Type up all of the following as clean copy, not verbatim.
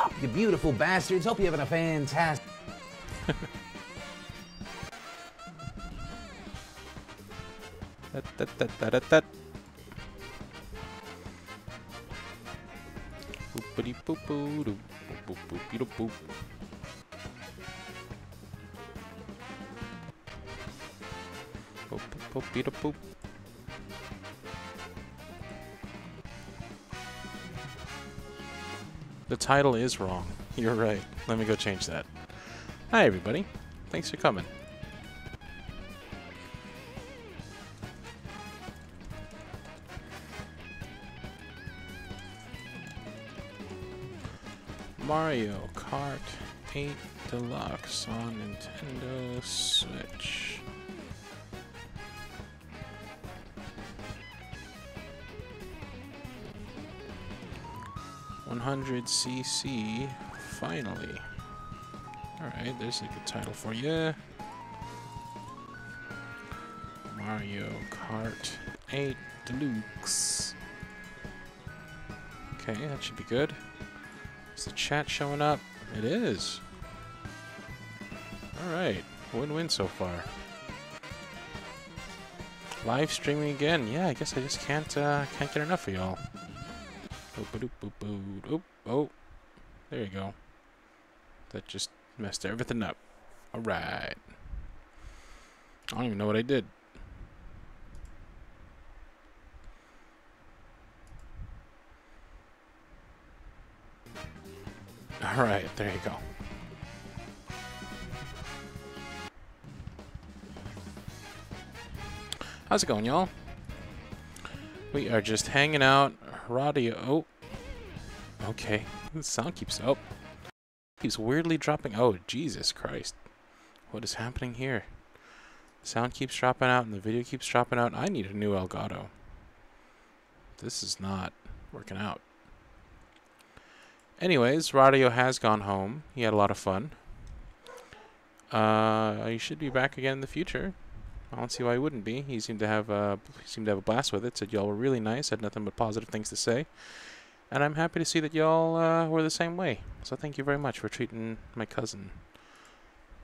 up, you beautiful bastards? Hope you're having a fantastic... Boopity boop boo boop boop boop boop. Boop boop boop boop. The title is wrong. You're right. Let me go change that. Hi everybody. Thanks for coming. Mario Kart 8 Deluxe on Nintendo Switch. $100cc, finally. Alright, there's a good title for you. Mario Kart 8 Deluxe. Okay, that should be good. Is the chat showing up? It is. Alright, win-win so far. Live streaming again. Yeah, I guess I just can't get enough of y'all. Oh, there you go. That just messed everything up. Alright. I don't even know what I did. Alright, there you go. How's it going, y'all? We are just hanging out. Radio. Oh. Okay. The sound keeps up. Keeps weirdly dropping. Oh, Jesus Christ. What is happening here? The sound keeps dropping out and the video keeps dropping out. I need a new Elgato. This is not working out. Anyways, Radio has gone home. He had a lot of fun. He should be back again in the future. I don't see why he wouldn't be. He seemed to have a blast with it. Said y'all were really nice. Had nothing but positive things to say. And I'm happy to see that y'all were the same way. So thank you very much for treating my cousin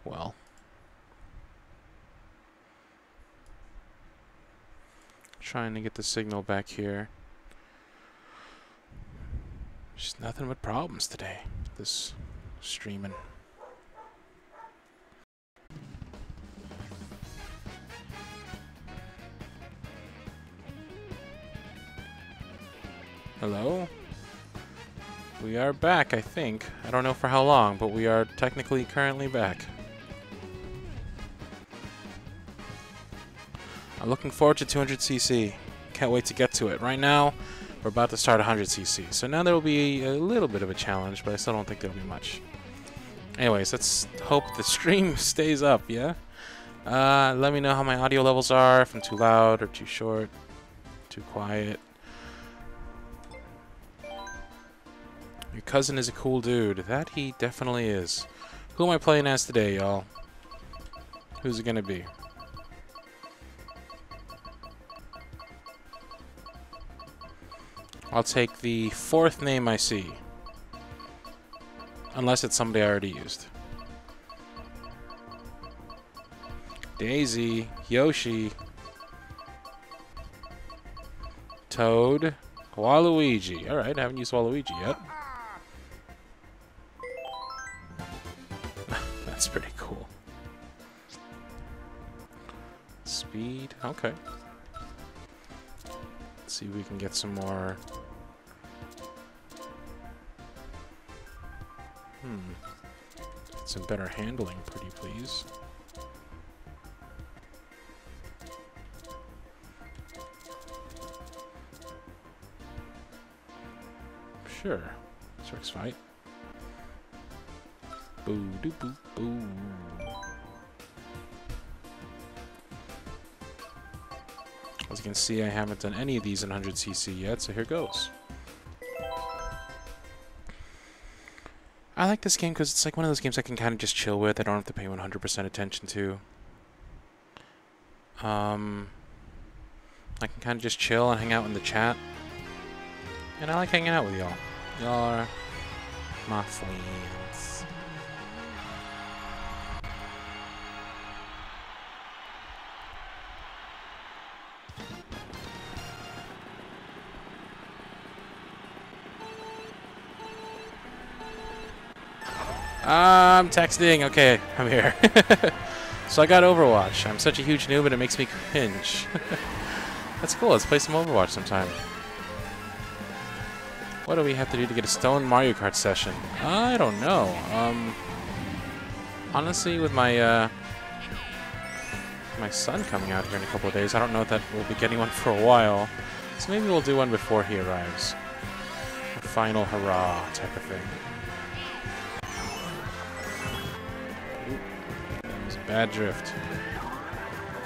well. Trying to get the signal back here. Just nothing but problems today. This streaming. Hello? We are back, I think. I don't know for how long, but we are technically currently back. I'm looking forward to 200cc. Can't wait to get to it. Right now, we're about to start 100cc. So now there will be a little bit of a challenge, but I still don't think there'll be much. Anyways, let's hope the stream stays up, yeah? Let me know how my audio levels are, if I'm too loud or too short, too quiet. Your cousin is a cool dude. That he definitely is. Who am I playing as today, y'all? Who's it gonna be? I'll take the fourth name I see. Unless it's somebody I already used. Daisy, Yoshi, Toad, Waluigi. Alright, I haven't used Waluigi yet. That's pretty cool. Speed, okay. Let's see if we can get some more. Get some better handling, pretty please. Sure. This works fine. Boo doo boo boo. As you can see, I haven't done any of these in 100cc yet, so here goes. I like this game because it's like one of those games I can kind of just chill with. I don't have to pay 100% attention to. I can kind of just chill and hang out in the chat. And I like hanging out with y'all. Y'all my friends. I'm texting. Okay, I'm here. So I got Overwatch. I'm such a huge noob and it makes me cringe. That's cool. Let's play some Overwatch sometime. What do we have to do to get a Stone Mario Kart session? I don't know. Honestly, with my my son coming out here in a couple of days, I don't know that we'll be getting one for a while. So maybe we'll do one before he arrives. A final hurrah type of thing. That was a bad drift.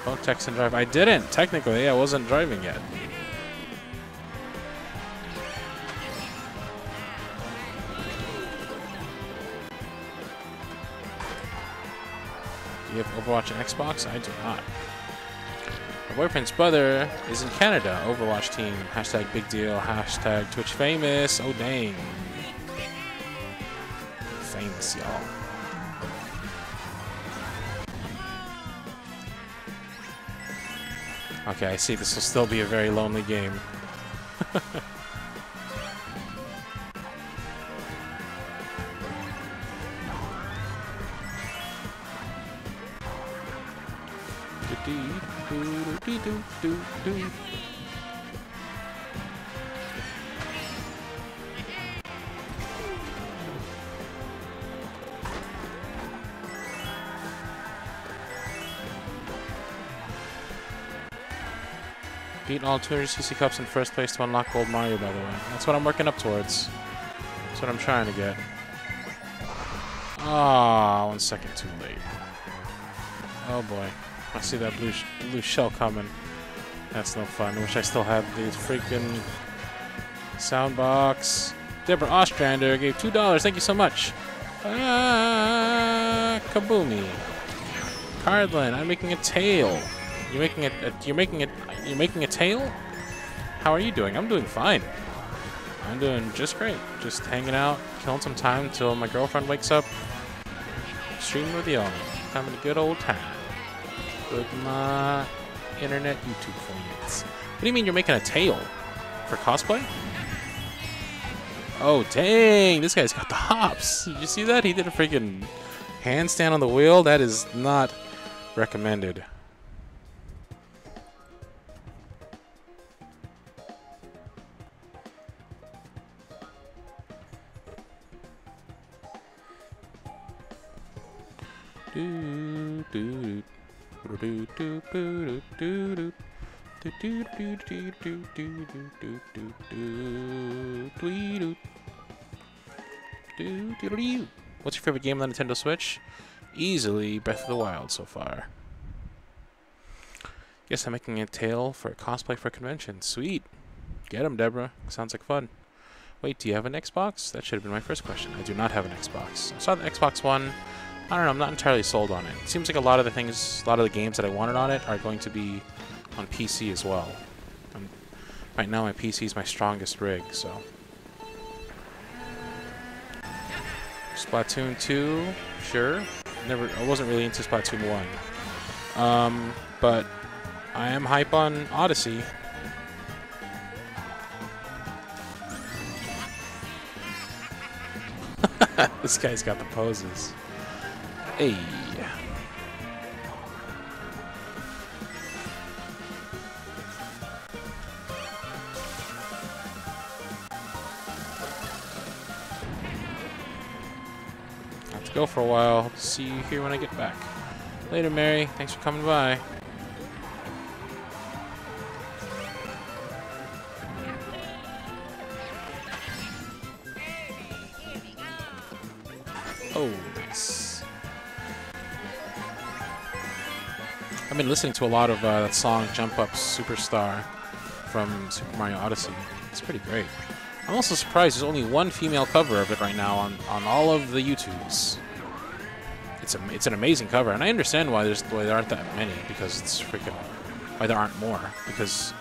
Don't text and drive. I didn't! Technically, I wasn't driving yet. Do you have Overwatch and Xbox? I do not. My boyfriend's brother is in Canada. Overwatch team. Hashtag big deal. Hashtag Twitch famous. Oh, dang. Famous, y'all. Okay, I see. This will still be a very lonely game. Beat all 200 CC Cups in first place to unlock Gold Mario, by the way. That's what I'm working up towards. That's what I'm trying to get. Ah, 1 second too late. Oh boy. I see that blue shell coming. That's no fun. I wish I still had the freaking sound box. Deborah Ostrander gave $2. Thank you so much. Kaboomy. Cardlin, I'm making a tail. You're making a tail? How are you doing? I'm doing fine. I'm doing just great. Just hanging out, killing some time until my girlfriend wakes up. Streaming with y'all. Having a good old time. With my internet YouTube friends. What do you mean you're making a tail? For cosplay? Oh, dang. This guy's got the hops. Did you see that? He did a freaking handstand on the wheel. That is not recommended. What's your favorite game on the Nintendo Switch? Easily Breath of the Wild so far. Guess I'm making a tail for a cosplay for a convention. Sweet. Get him, Deborah. Sounds like fun. Wait, do you have an Xbox? That should have been my first question. I do not have an Xbox. I saw the Xbox One. I don't know, I'm not entirely sold on it. It seems like a lot of the games that I wanted on it are going to be on PC as well. Right now my PC is my strongest rig, so. Splatoon 2, sure. I wasn't really into Splatoon 1. But I am hype on Odyssey. This guy's got the poses. Hey. Have to go for a while. See you here when I get back. Later, Mary. Thanks for coming by. Oh, nice. I've been listening to a lot of that song Jump Up Superstar from Super Mario Odyssey. It's pretty great. I'm also surprised there's only one female cover of it right now on all of the YouTubes. It's an amazing cover, and I understand why there aren't that many, because it's freaking... why there aren't more, because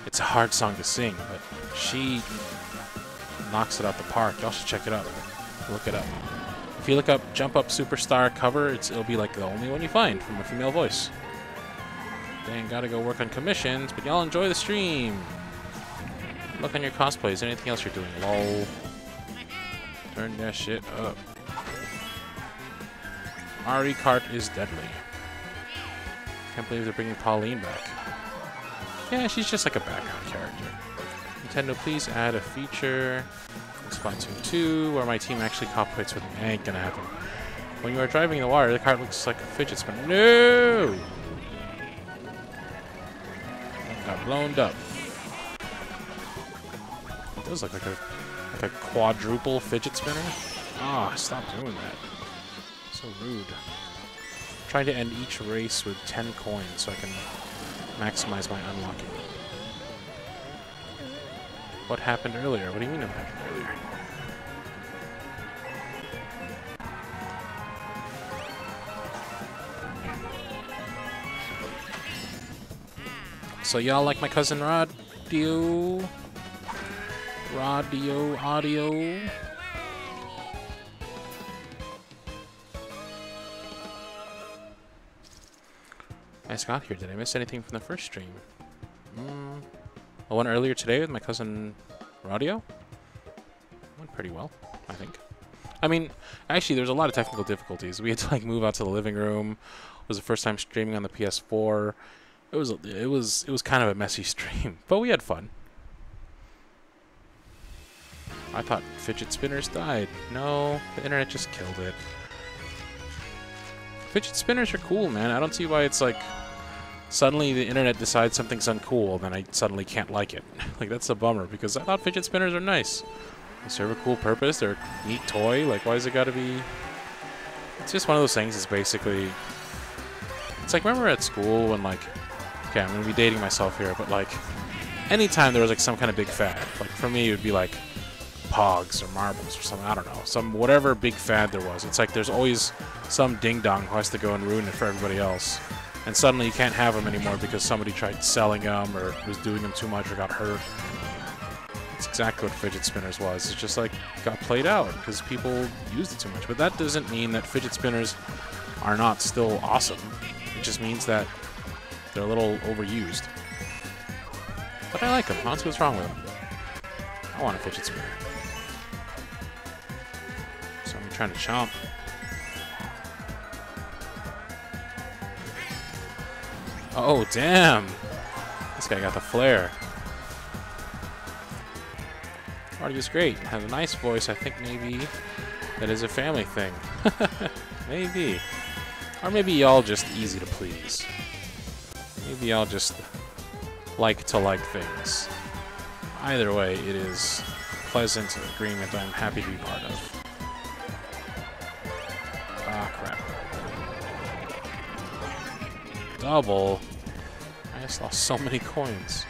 it's a hard song to sing, but she knocks it out the park. Y'all should check it out. Look it up. If you look up Jump Up Superstar cover, it'll be like the only one you find from a female voice. Dang, gotta go work on commissions, but y'all enjoy the stream. Look on your cosplays. Anything else you're doing? Lol. Turn that shit up. Mario Kart is deadly. Can't believe they're bringing Pauline back. Yeah, she's just like a background character. Nintendo, please add a feature in Splatoon 2 where my team actually cooperates with me. Ain't gonna happen. When you are driving the water, the car looks like a fidget spinner. No! Got blown up. It does look like a quadruple fidget spinner. Ah, stop doing that. So rude. I'm trying to end each race with 10 coins so I can maximize my unlocking. What happened earlier? What do you mean what happened earlier? So y'all like my cousin Radio? Audio? I just got here. Did I miss anything from the first stream? I went earlier today with my cousin Radio. Went pretty well, I think. I mean, actually, there's a lot of technical difficulties. We had to like move out to the living room. It was the first time streaming on the PS4. It was kind of a messy stream, but we had fun. I thought fidget spinners died. No, the internet just killed it. Fidget spinners are cool, man. I don't see why it's like suddenly the internet decides something's uncool, then I suddenly can't like it. Like, that's a bummer, because I thought fidget spinners are nice. They serve a cool purpose. They're a neat toy. Like, why is it gotta be... It's just one of those things. It's basically... It's like, remember at school when, like... Okay, I'm gonna be dating myself here, but, like... Anytime there was, like, some kind of big fad. Like, for me, it would be, like... Pogs or marbles or something. I don't know. Some whatever big fad there was. It's like there's always some ding-dong who has to go and ruin it for everybody else. And suddenly you can't have them anymore because somebody tried selling them or was doing them too much or got hurt. That's exactly what fidget spinners was. It's just like got played out because people used it too much. But that doesn't mean that fidget spinners are not still awesome. It just means that they're a little overused. But I like them. I don't see what's wrong with them. I want a fidget spinner. So I'm trying to chomp. Oh, damn! This guy got the flair. Marty's great. Has a nice voice. I think maybe that is a family thing. Maybe. Or maybe y'all just easy to please. Maybe y'all just like to like things. Either way, it is a pleasant agreement I'm happy to be part of. Ah, crap. Double? I just lost so many coins.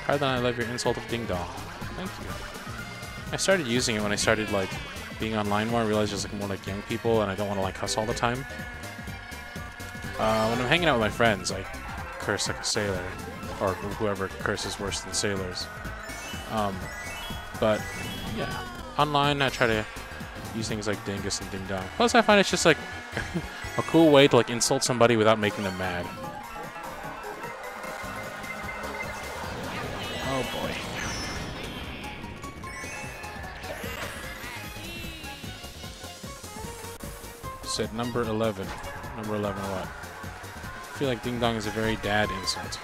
Higher than I love your insult of ding dong. Thank you. I started using it when I started, like, being online more. I realized there's, like, more, like, young people, and I don't want to, like, cuss all the time. When I'm hanging out with my friends, I curse like a sailor. Or whoever curses worse than sailors. But, yeah. Online, I try to use things like dingus and ding dong. Plus, I find it's just, like, a cool way to, like, insult somebody without making them mad. Oh, boy. Said number 11. Number 11 what? I feel like ding dong is a very dad insult.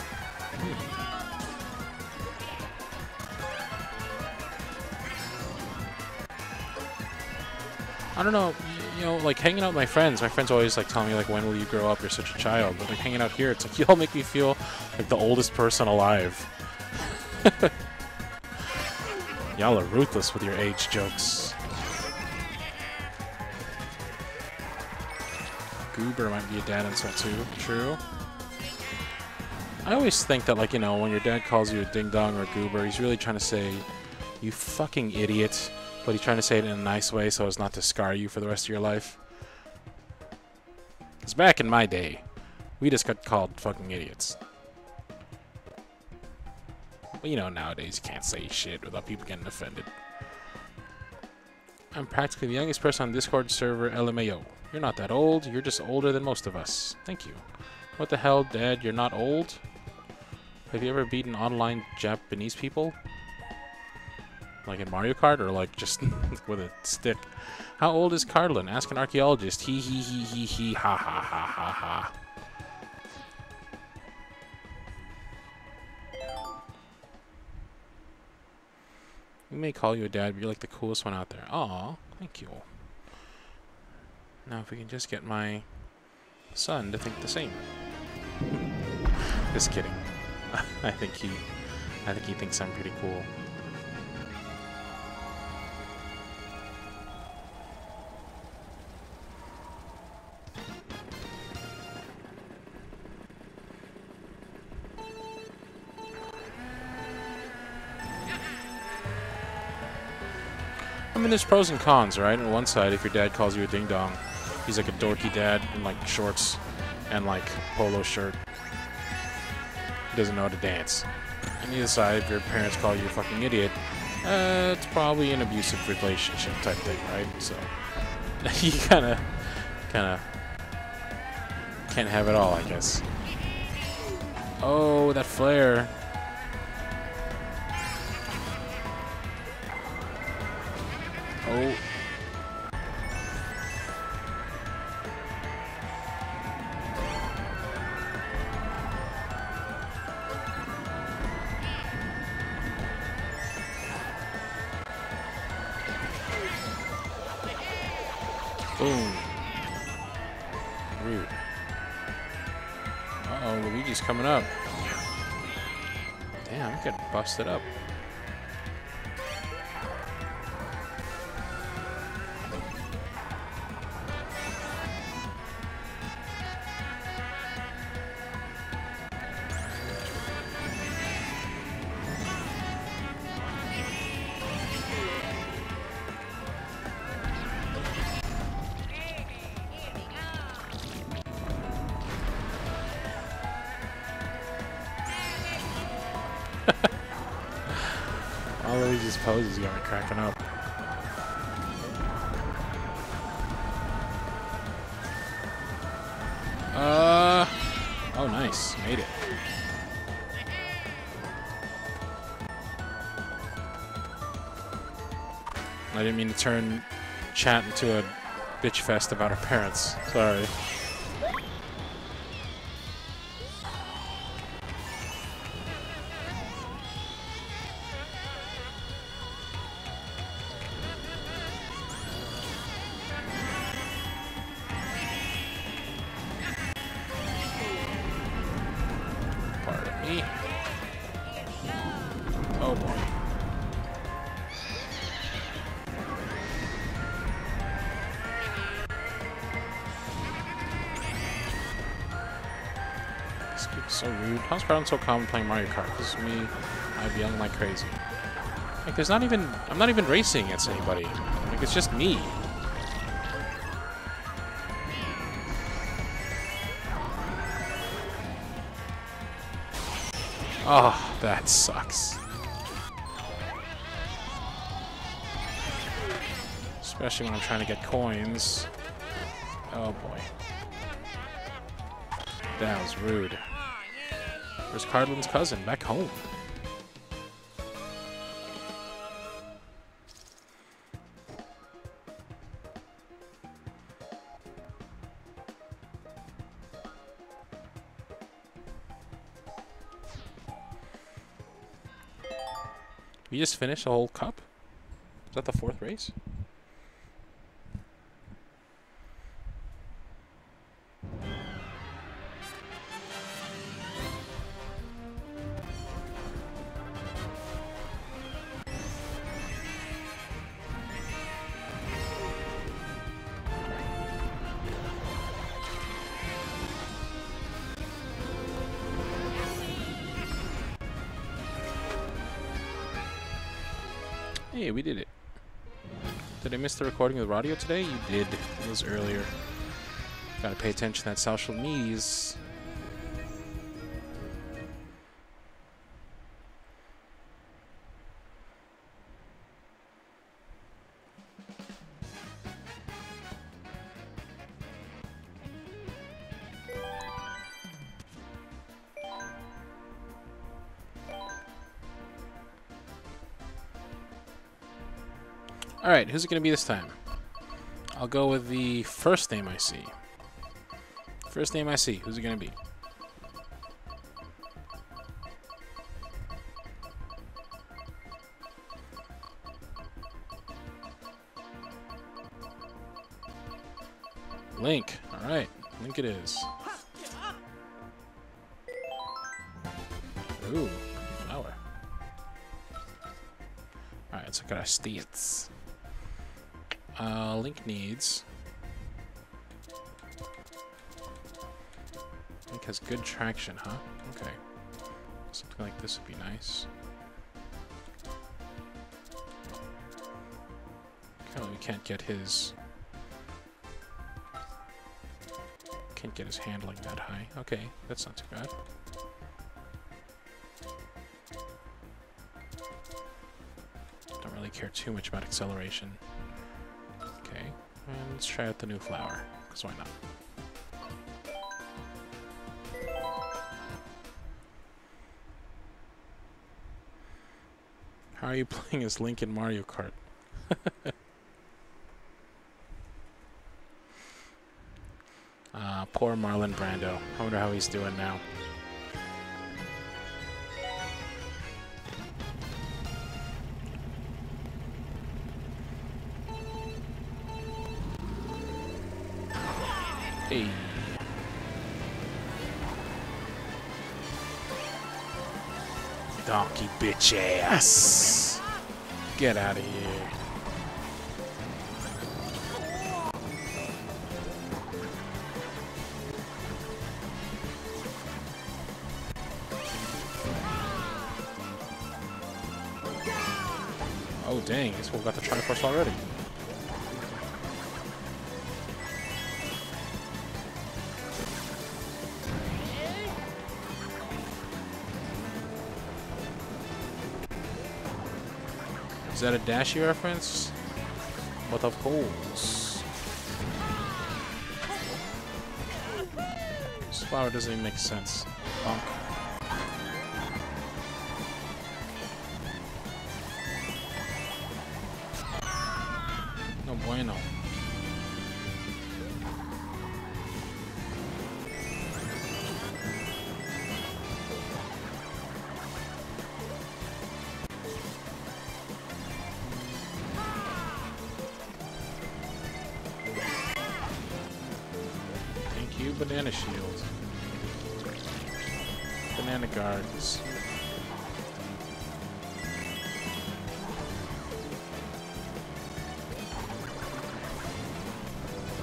I don't know, you know, like hanging out with my friends always like telling me like, when will you grow up, you're such a child, but like hanging out here, it's like y'all make me feel like the oldest person alive. Y'all are ruthless with your age jokes. Goober might be a dad insult too, true. I always think that, like, you know, when your dad calls you a ding-dong or a goober, he's really trying to say, you fucking idiot, but he's trying to say it in a nice way so as not to scar you for the rest of your life. Because back in my day, we just got called fucking idiots. But, you know, nowadays you can't say shit without people getting offended. I'm practically the youngest person on Discord server LMAO. You're not that old. You're just older than most of us. Thank you. What the hell, Dad? You're not old? Have you ever beaten online Japanese people? Like in Mario Kart, or like just with a stick? How old is Carlin? Ask an archaeologist. He ha ha ha ha ha. We may call you a dad, but you're like the coolest one out there. Aw, thank you. Now if we can just get my son to think the same. Just kidding. I think he thinks I'm pretty cool. I mean, there's pros and cons, right? On one side, if your dad calls you a ding-dong, he's like a dorky dad in like shorts and like polo shirt. He doesn't know how to dance. On the other side, if your parents call you a fucking idiot, it's probably an abusive relationship type thing, right? So you kind of can't have it all, I guess. Oh, that flare. Oh. Boom. Rude. Uh-oh, Luigi's coming up. Damn, I'm getting busted up. All Luigi's poses got me cracking up. Oh nice, made it. I didn't mean to turn chat into a bitch fest about our parents. Sorry. Oh boy. This kid's so rude. How's Crown so calm playing Mario Kart? This is me. I'd be yelling like crazy. Like there's not even I'm not even racing against anybody. Like it's just me. Oh, that sucks. Especially when I'm trying to get coins. Oh boy. That was rude. Where's Cardlin's cousin? Back home. We just finished the whole cup? Is that the 4th race? Hey, we did it. Did I miss the recording of the radio today? You did. It was earlier. Gotta pay attention to that social medias. Alright, who's it going to be this time? I'll go with the first name I see. First name I see. Who's it going to be? Link. Alright, Link it is. Ooh, flower. Alright, let's look at our stats. Link needs... Link has good traction, huh? Okay. Something like this would be nice. Apparently we can't get his... Can't get his handling that high. Okay, that's not too bad. Don't really care too much about acceleration. Okay, and let's try out the new flower, because why not? How are you playing as Link in Mario Kart? Poor Marlon Brando. I wonder how he's doing now. Hey. Donkey bitch ass. Get out of here. Oh dang, this fool got the Triforce already. Is that a Dashie reference? But of course. This flower doesn't even make sense. Bonk. No bueno. Thank you, Banana Shield. Banana Guards.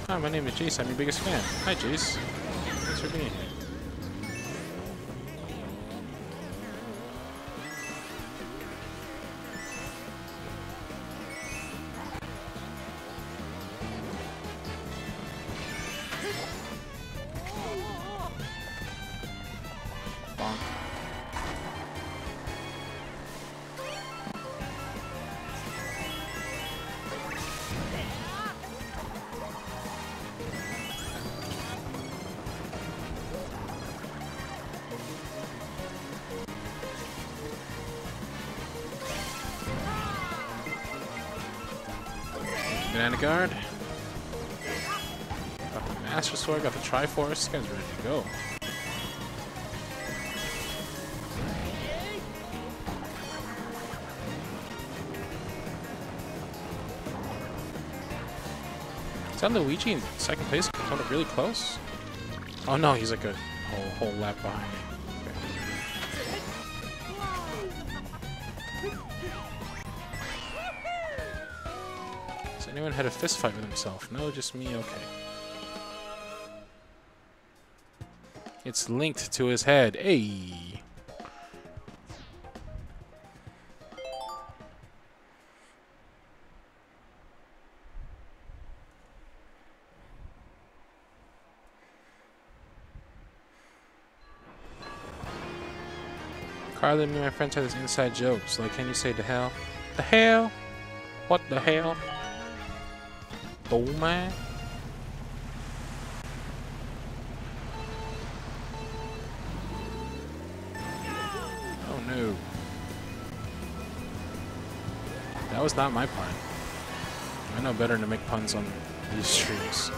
Hi, my name is Jace. I'm your biggest fan. Hi, Jace. Thanks for being here. Bonk. Banana Guard. Got the Master Sword, got the Triforce. This guy's ready to go. Is that Luigi in second place? Coming up really close? Oh no, he's like a whole lap behind me. Has anyone had a fist fight with himself? No, just me? Okay. It's linked to his head. Hey! Carly and me and my friends had this inside joke. So like, can you say the hell? The hell? What the hell? Oh man. Oh no. That was not my plan. I know better to make puns on these streams.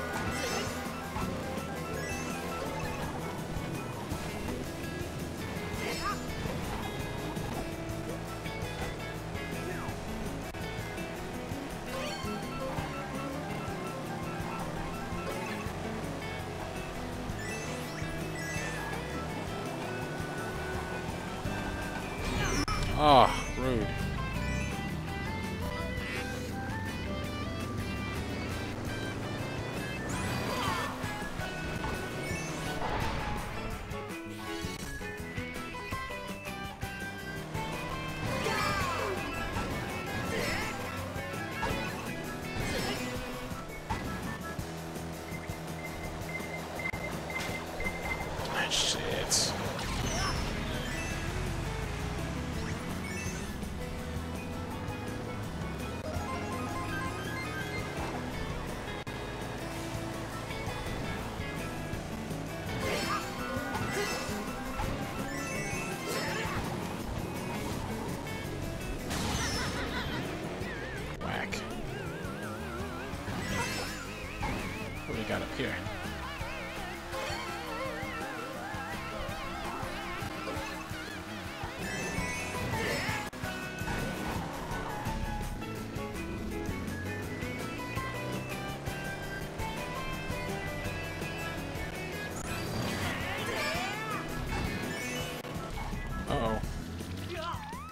Oh, rude. Shit. Whack. What do we got up here? Uh-oh.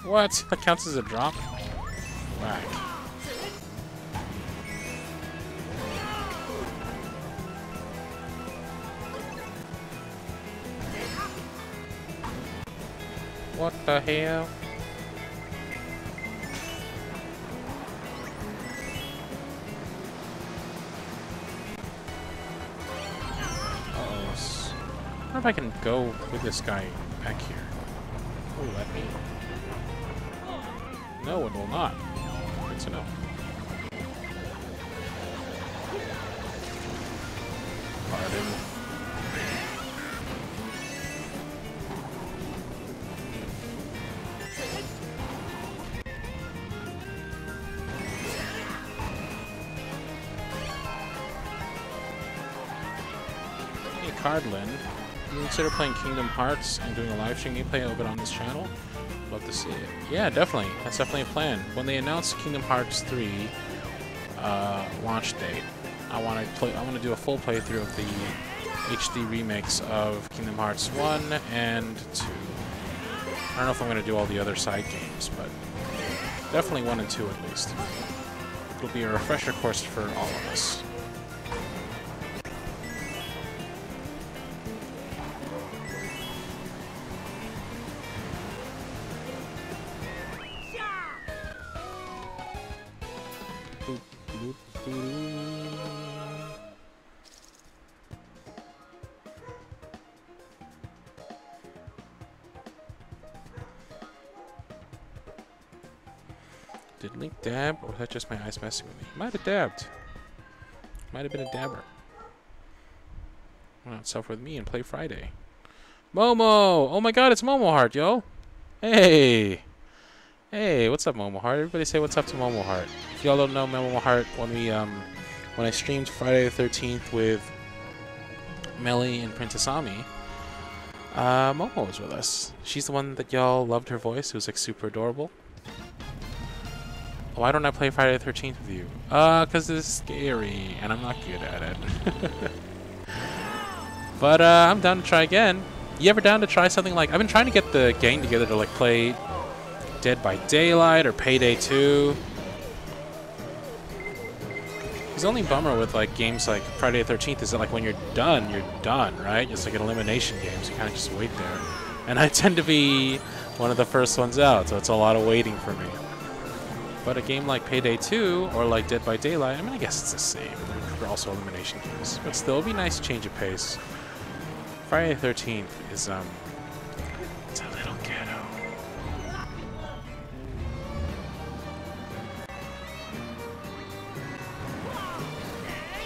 What? That counts as a drop? Whack. What the hell? Uh-oh. I wonder if I can go with this guy back here. Oh, let me. No, it will not. Good to know. Pardon. Hey, Cardlin. You consider playing Kingdom Hearts and doing a live stream gameplay of it on this channel? Love to see it. Yeah, definitely. That's definitely a plan. When they announce Kingdom Hearts 3 launch date, I want to do a full playthrough of the HD remakes of Kingdom Hearts 1 and 2. I don't know if I'm going to do all the other side games, but definitely 1 and 2 at least. It'll be a refresher course for all of us. Did Link dab, or was that just my eyes messing with me? Might have dabbed. Might have been a dabber. Why not self with me and play Friday? Momo! Oh my god, it's Momo Heart, yo! Hey! Hey, what's up, Momo Heart? Everybody say what's up to Momo Heart. If y'all don't know Momo Heart, when I streamed Friday the 13th with Melly and Princess Ami, Momo was with us. She's the one that y'all loved her voice. It was like super adorable. Why don't I play Friday the 13th with you? Cause it's scary and I'm not good at it. But I'm down to try again. You ever down to try something like... I've been trying to get the gang together to like play Dead by Daylight or Payday 2. Because the only bummer with like games like Friday the 13th is that like when you're done, right? It's like an elimination game, so you kind of just wait there. And I tend to be one of the first ones out, so it's a lot of waiting for me. But a game like Payday 2 or like Dead by Daylight, I mean, I guess it's the same. They're also elimination games. But still, it'll be nice to change of pace. Friday the 13th is, it's a little ghetto.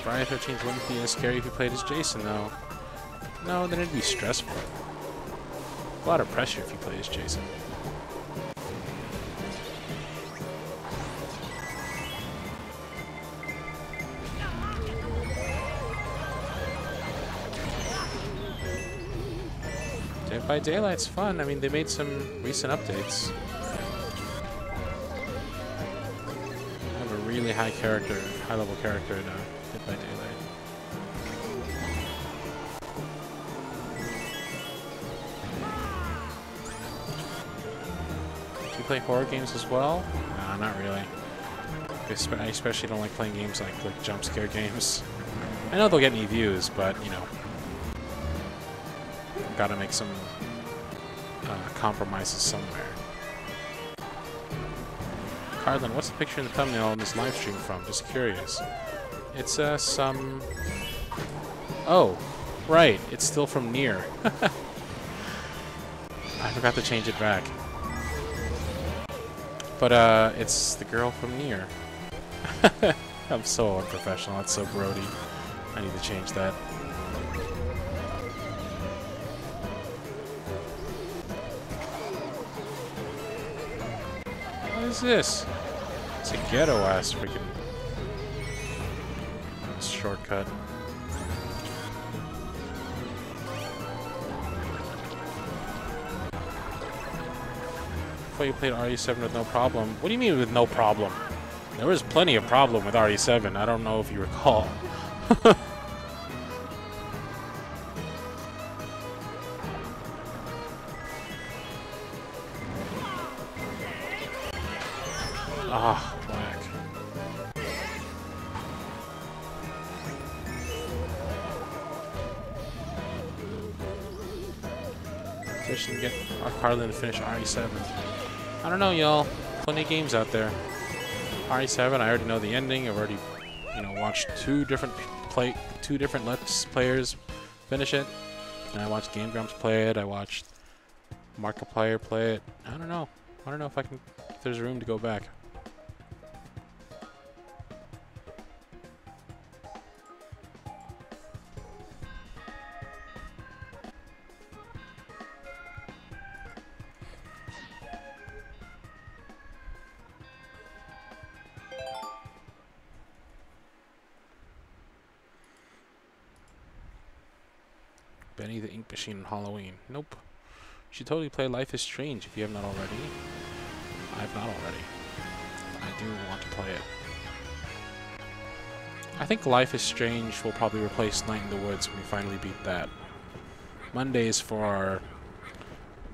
Friday the 13th wouldn't be as scary if you played as Jason, though. No, then it'd be stressful. A lot of pressure if you play as Jason. Dead by Daylight's fun. I mean, they made some recent updates. I have a really high level character in Dead by Daylight. Do you play horror games as well? No, not really. I especially don't like playing games like jump scare games. I know they'll get me views, but you know, gotta make some compromises somewhere. Carlin, what's the picture in the thumbnail on this live stream from? Just curious. It's some. Oh, right. It's still from Nier. I forgot to change it back. But it's the girl from Nier. I'm so unprofessional. That's so grody. I need to change that. What is this? It's a ghetto-ass freaking shortcut. I thought you played RE7 with no problem. What do you mean with no problem? There was plenty of problem with RE7. I don't know if you recall. Ah, whack. Fish and get our Carlin to finish RE7. I don't know, y'all. Plenty of games out there. RE7, I already know the ending. I've already, you know, watched two different Let's Players finish it. And I watched Game Grumps play it. I watched Markiplier play it. I don't know. I don't know if there's room to go back. Benny the Ink Machine on Halloween. Nope. You should totally play Life is Strange if you have not already. I have not already. I do want to play it. I think Life is Strange will probably replace Night in the Woods when we finally beat that. Mondays for our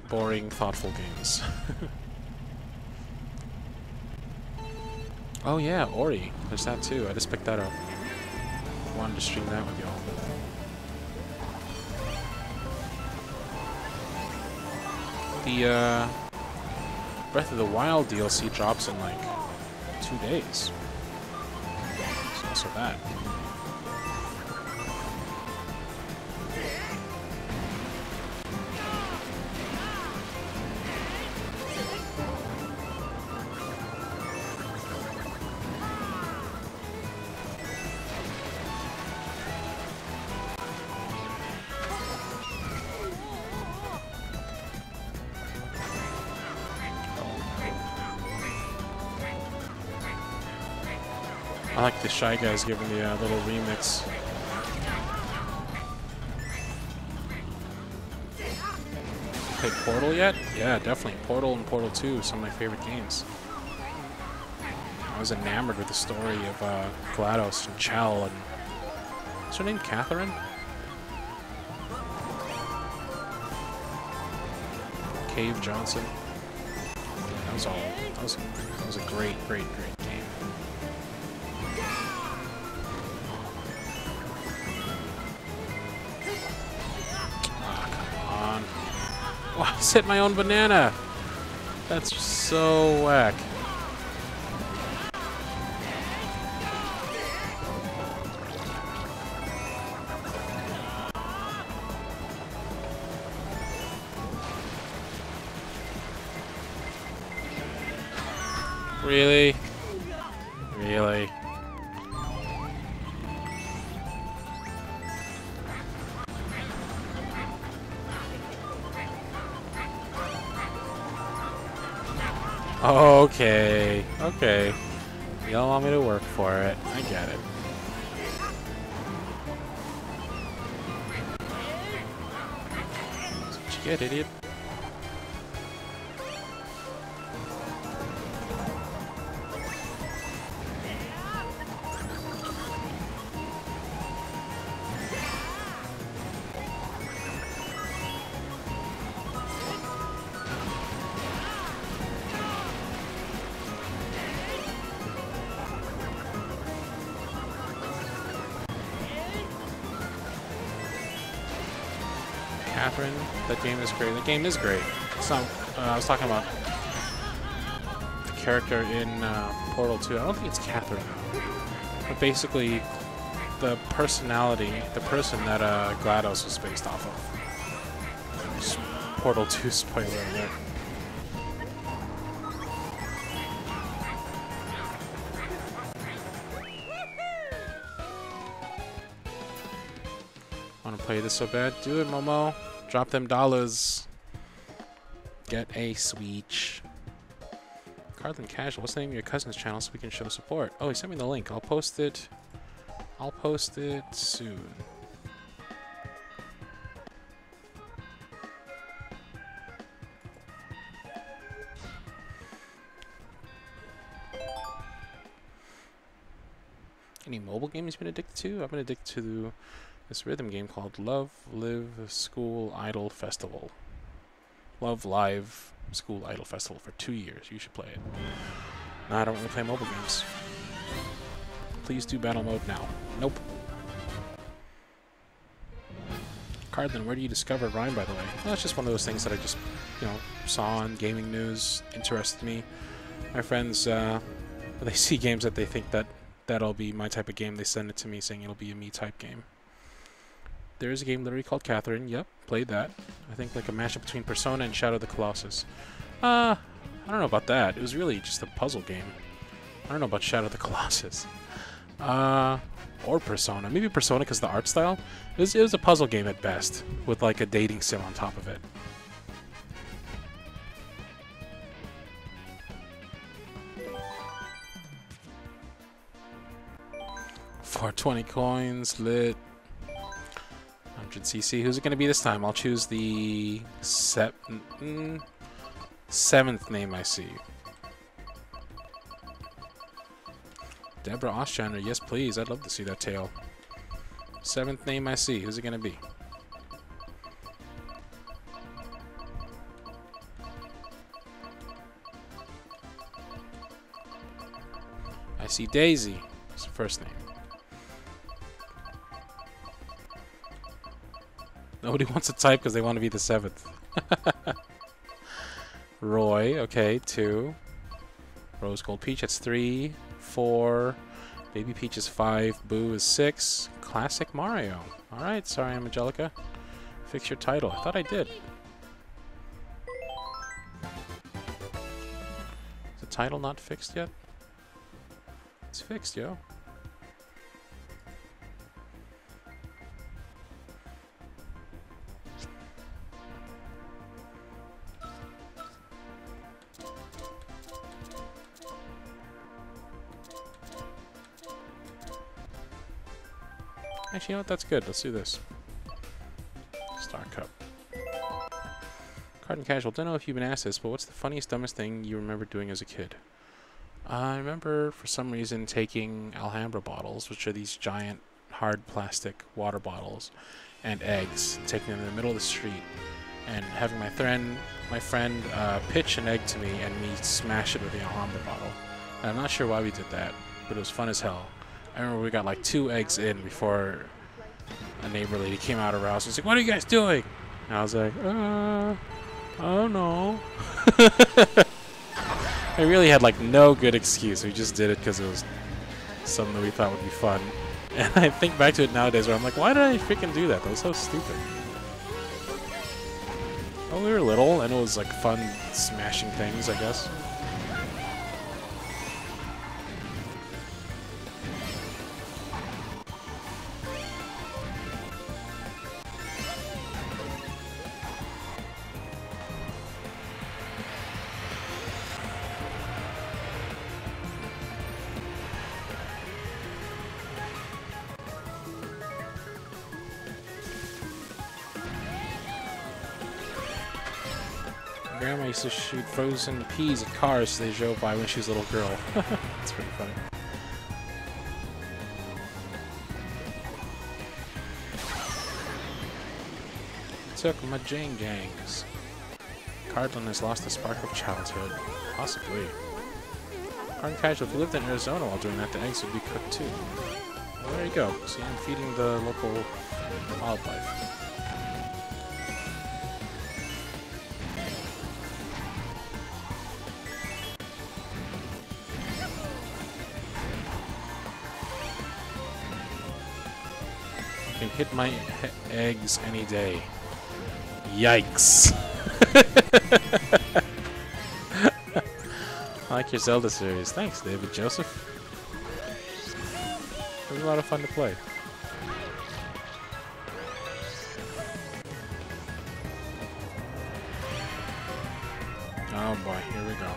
boring, thoughtful games. Oh yeah, Ori. There's that too. I just picked that up. Wanted to stream that with y'all. The Breath of the Wild DLC drops in like 2 days. So also that. I like the Shy Guys giving the little remix. Played Portal yet? Yeah, definitely. Portal and Portal 2, some of my favorite games. I was enamored with the story of GLaDOS and Chell and... What's her name? Catherine? Cave Johnson. Yeah, that was all... That was a great, great, great game. Oh, I just hit my own banana. That's so whack. Really? Really? Okay, okay. You don't want me to work for it. I get it. Get idiot. Catherine, that game is great. The game is great. It's not, I was talking about the character in Portal 2. I don't think it's Catherine, though. But basically, the personality, the person that GLaDOS was based off of. Just Portal 2 spoiler alert. Want to play this so bad? Do it, Momo. Drop them dollars. Get a Switch. Cardland Casual. What's the name of your cousin's channel so we can show support? Oh, he sent me the link. I'll post it. I'll post it soon. Any mobile games you've been addicted to? I've been addicted to this rhythm game called Love Live School Idol Festival. Love Live School Idol Festival for 2 years. You should play it. No, I don't really play mobile games. Please do battle mode now. Nope. Cardland, where do you discover Rhyme, by the way? Well, it's just one of those things that I just, you know, saw on gaming news, interested me. My friends, they see games that they think that'll be my type of game. They send it to me saying it'll be a me type game. There is a game literally called Catherine. Yep, played that. I think like a mashup between Persona and Shadow of the Colossus. I don't know about that. It was really just a puzzle game. I don't know about Shadow of the Colossus. Or Persona. Maybe Persona because the art style. It was a puzzle game at best, with like a dating sim on top of it. For 20 coins, lit. 100cc. Who's it going to be this time? I'll choose the seventh name I see. Deborah Ostrander, yes please. I'd love to see that tail. Seventh name I see. Who's it going to be? I see Daisy. It's the first name. Nobody wants to type because they want to be the seventh. Roy, okay, 2. Rose Gold Peach, that's 3. 4. Baby Peach is 5. Boo is 6. Classic Mario. Alright, sorry, I'm Angelica. Fix your title. I thought I did. Is the title not fixed yet? It's fixed, yo. Actually, you know what? That's good. Let's do this. Star Cup. Cardland Casual. Don't know if you've been asked this, but what's the funniest, dumbest thing you remember doing as a kid? I remember, for some reason, taking Alhambra bottles, which are these giant, hard plastic water bottles, and eggs, taking them in the middle of the street, and having my friend pitch an egg to me, and me smash it with the Alhambra bottle. And I'm not sure why we did that, but it was fun as hell. I remember we got like 2 eggs in before a neighbor lady came out of her house and was like, "What are you guys doing?" And I was like, I don't know. I really had like no good excuse. We just did it because it was something that we thought would be fun. And I think back to it nowadays where I'm like, why did I freaking do that? That was so stupid. Well, we were little and it was like fun smashing things, I guess. Grandma used to shoot frozen peas at cars as they drove by when she was a little girl. That's pretty funny. Took my Jang-Jangs. Cardland has lost the spark of childhood. Possibly. Hard casual, if you lived in Arizona while doing that, the eggs would be cooked too. Well, there you go. See, I'm feeding the local wildlife. I can hit my eggs any day. Yikes. I like your Zelda series. Thanks, David Joseph. It was a lot of fun to play. Oh boy, here we go.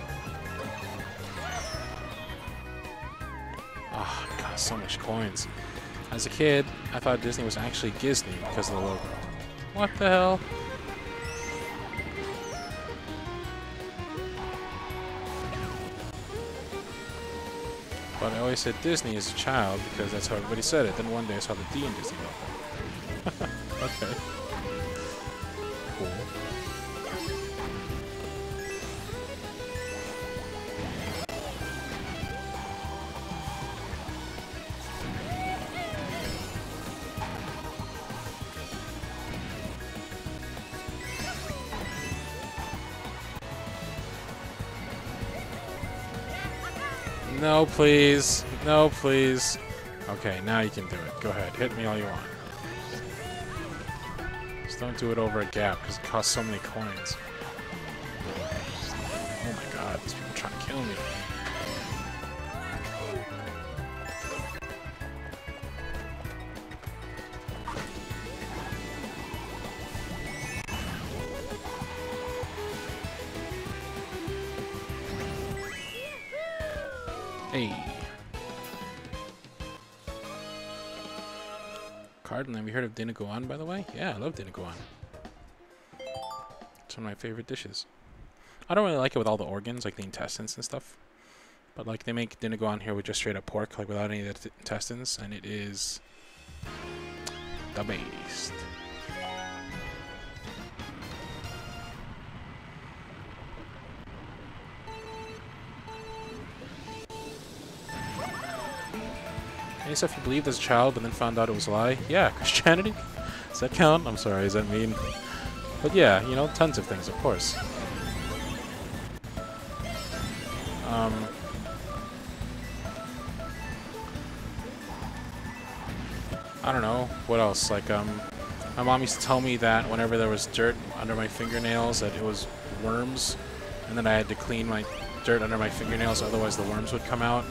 Ah, oh, got so much coins. As a kid, I thought Disney was actually Disney because of the logo. What the hell? But I always said Disney as a child because that's how everybody said it. Then one day I saw the D in Disney logo. Okay. Cool. No, please. No, please. Okay, now you can do it. Go ahead. Hit me all you want. Just don't do it over a gap, because it costs so many coins. Oh my god, these people are trying to kill me. Hey. Cardland, have you heard of Dinaguan, by the way? Yeah, I love Dinaguan. It's one of my favorite dishes. I don't really like it with all the organs, like the intestines and stuff. But like they make Dinaguan here with just straight up pork, like without any of the intestines, and it is the best. Any stuff you believed as a child but then found out it was a lie? Yeah, Christianity? Does that count? I'm sorry, does that mean? But yeah, you know, tons of things, of course. I don't know, what else? Like, my mom used to tell me that whenever there was dirt under my fingernails that it was worms, and then I had to clean my dirt under my fingernails, otherwise the worms would come out.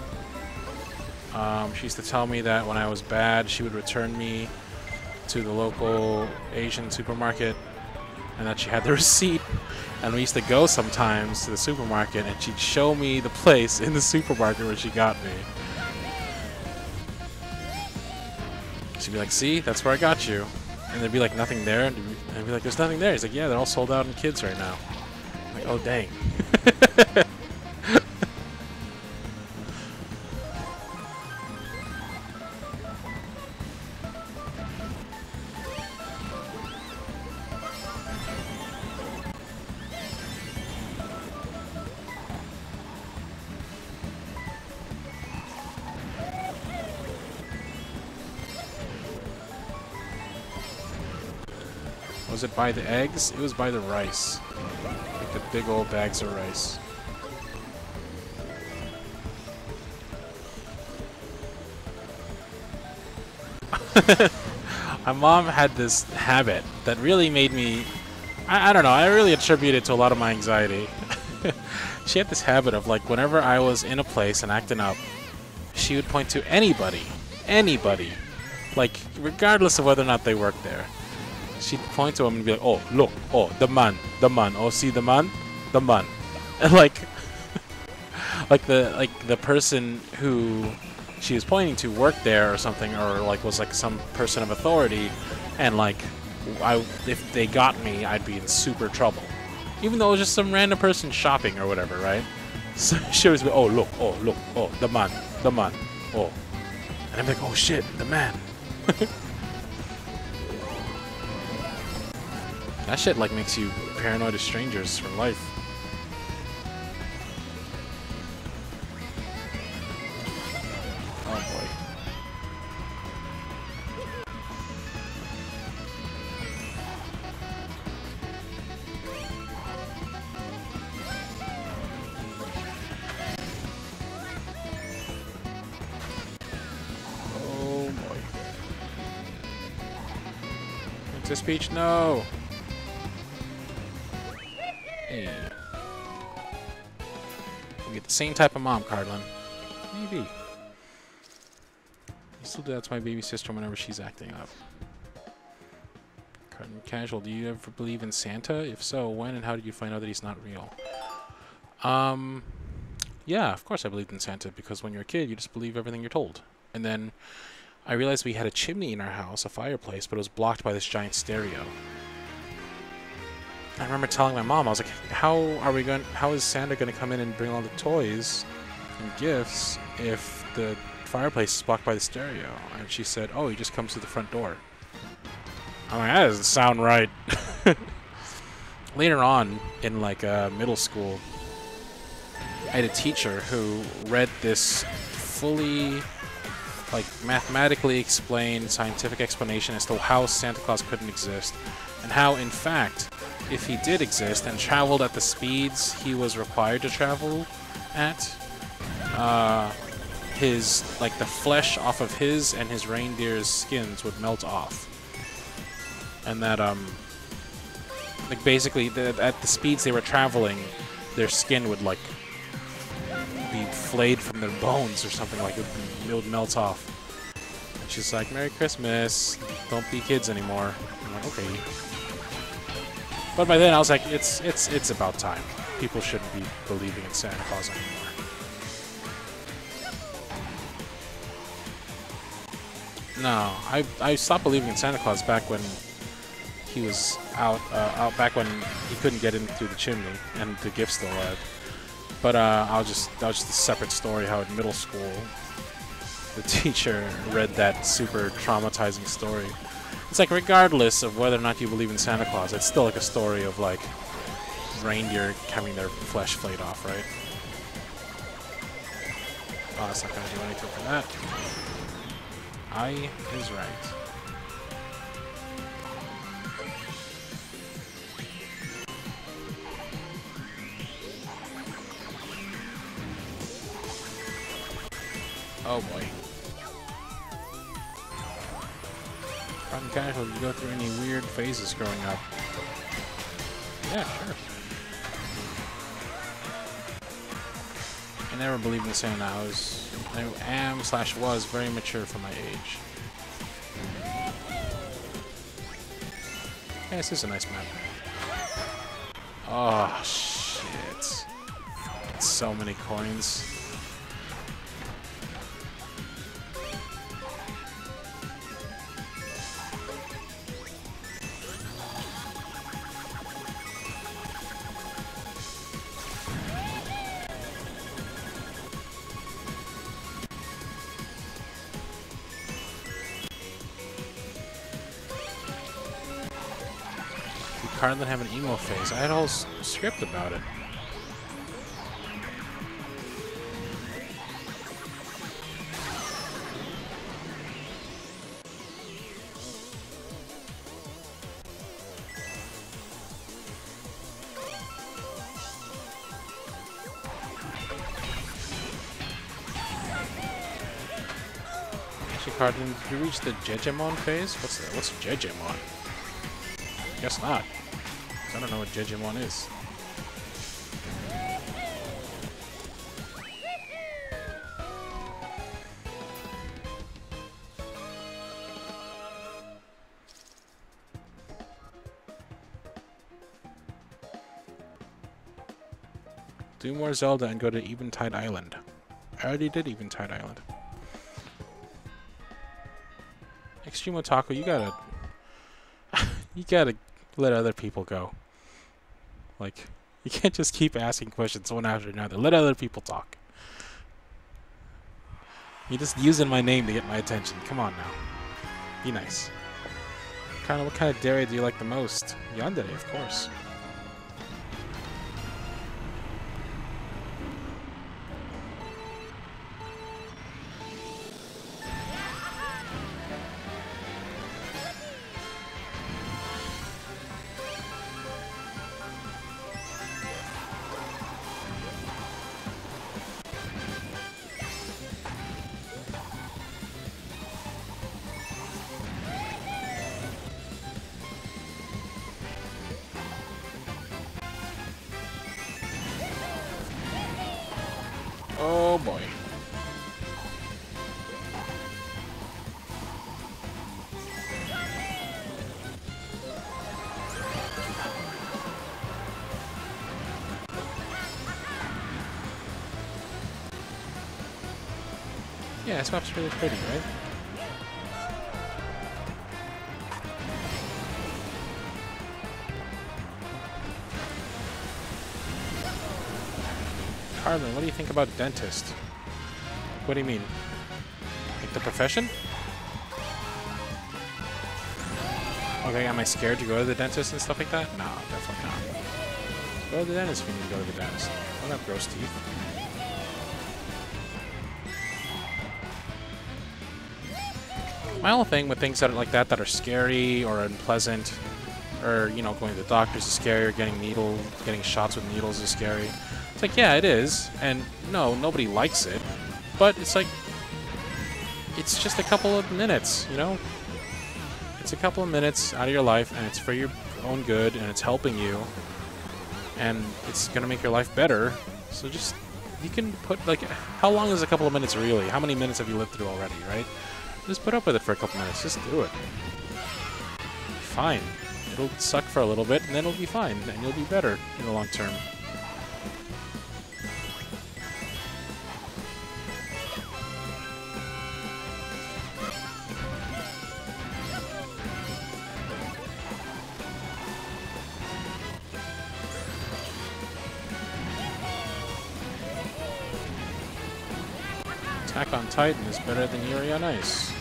She used to tell me that when I was bad, she would return me to the local Asian supermarket and that she had the receipt. And we used to go sometimes to the supermarket and she'd show me the place in the supermarket where she got me. She'd be like, see, that's where I got you. And there'd be like nothing there. And I'd be like, there's nothing there. He's like, yeah, they're all sold out in kids right now. I'm like, oh, dang. Was it by the eggs? It was by the rice. Like the big old bags of rice. My mom had this habit that really made me... I don't know, I really attribute it to a lot of my anxiety. She had this habit of, like, whenever I was in a place and acting up, she would point to anybody. Anybody. Like, regardless of whether or not they worked there. She'd point to him and be like, oh, look, oh, the man, oh, see the man? The man. And like, like the person who she was pointing to worked there or something, or like was like some person of authority, and like, if they got me, I'd be in super trouble. Even though it was just some random person shopping or whatever, right? So she was like, oh look, oh, the man, oh. And I'm like, oh shit, the man. That shit like makes you paranoid of strangers for life. Oh boy. Oh boy. Princess Peach, no! Hey. We get the same type of mom, Cardlin. Maybe. You still do that to my baby sister whenever she's acting up. Cardin Casual, do you ever believe in Santa? If so, when and how did you find out that he's not real? Yeah, of course I believed in Santa, because when you're a kid, you just believe everything you're told. And then I realized we had a chimney in our house, a fireplace, but it was blocked by this giant stereo. I remember telling my mom, I was like, how is Santa gonna come in and bring all the toys and gifts if the fireplace is blocked by the stereo? And she said, oh, he just comes through the front door. I'm like, that doesn't sound right. Later on, in like middle school, I had a teacher who read this fully, like, mathematically explained scientific explanation as to how Santa Claus couldn't exist, and how, in fact, if he did exist and traveled at the speeds he was required to travel at, the flesh off of his and his reindeer's skins would melt off. And that, like, basically, at the speeds they were traveling, their skin would, like, be flayed from their bones or something, like it would melt off. And she's like, Merry Christmas, don't be kids anymore. I'm like, okay. But by then I was like, it's about time. People shouldn't be believing in Santa Claus anymore. No, I stopped believing in Santa Claus back when he was out back when he couldn't get in through the chimney and the gifts still arrived. But that was just a separate story. How in middle school, the teacher read that super traumatizing story. It's like, regardless of whether or not you believe in Santa Claus, it's still like a story of like reindeer having their flesh flayed off, right? Oh, that's not gonna do anything for that. I is right. Oh boy. Cardin Casual, did you go through any weird phases growing up? Yeah, sure. I never believed in Santa. I am/was very mature for my age. Yeah, this is a nice map. Oh, shit. So many coins. Cardin have an emo phase. I had a whole script about it. Actually, Cardin, did you reach the Jejemon phase? What's that? What's Jejemon? Guess not. I don't know what Jejemon is. Do more Zelda and go to Eventide Island. I already did Eventide Island. Extreme Otaku, you gotta let other people go. Like, you can't just keep asking questions one after another. Let other people talk. You're just using my name to get my attention. Come on now. Be nice. What kind of dairy do you like the most? Yandere, of course. Oh boy. Yeah, this map's really pretty, right? Carlin, what do you think about dentist? What do you mean? Like the profession? Okay, am I scared to go to the dentist and stuff like that? No, definitely not. Go to the dentist if you need to go to the dentist. I don't have gross teeth. My whole thing with things that are like that are scary or unpleasant, or, you know, going to the doctors is scary, or getting shots with needles is scary. It's like, yeah, it is, and no, nobody likes it, but it's like, it's just a couple of minutes, you know? It's a couple of minutes out of your life, and it's for your own good, and it's helping you, and it's gonna make your life better. So just, you can put, like, how long is a couple of minutes really? How many minutes have you lived through already, right? Just put up with it for a couple minutes. Just do it. Fine. It'll suck for a little bit, and then it'll be fine, and you'll be better in the long term. Attack on Titan is better than Yuri on Ice.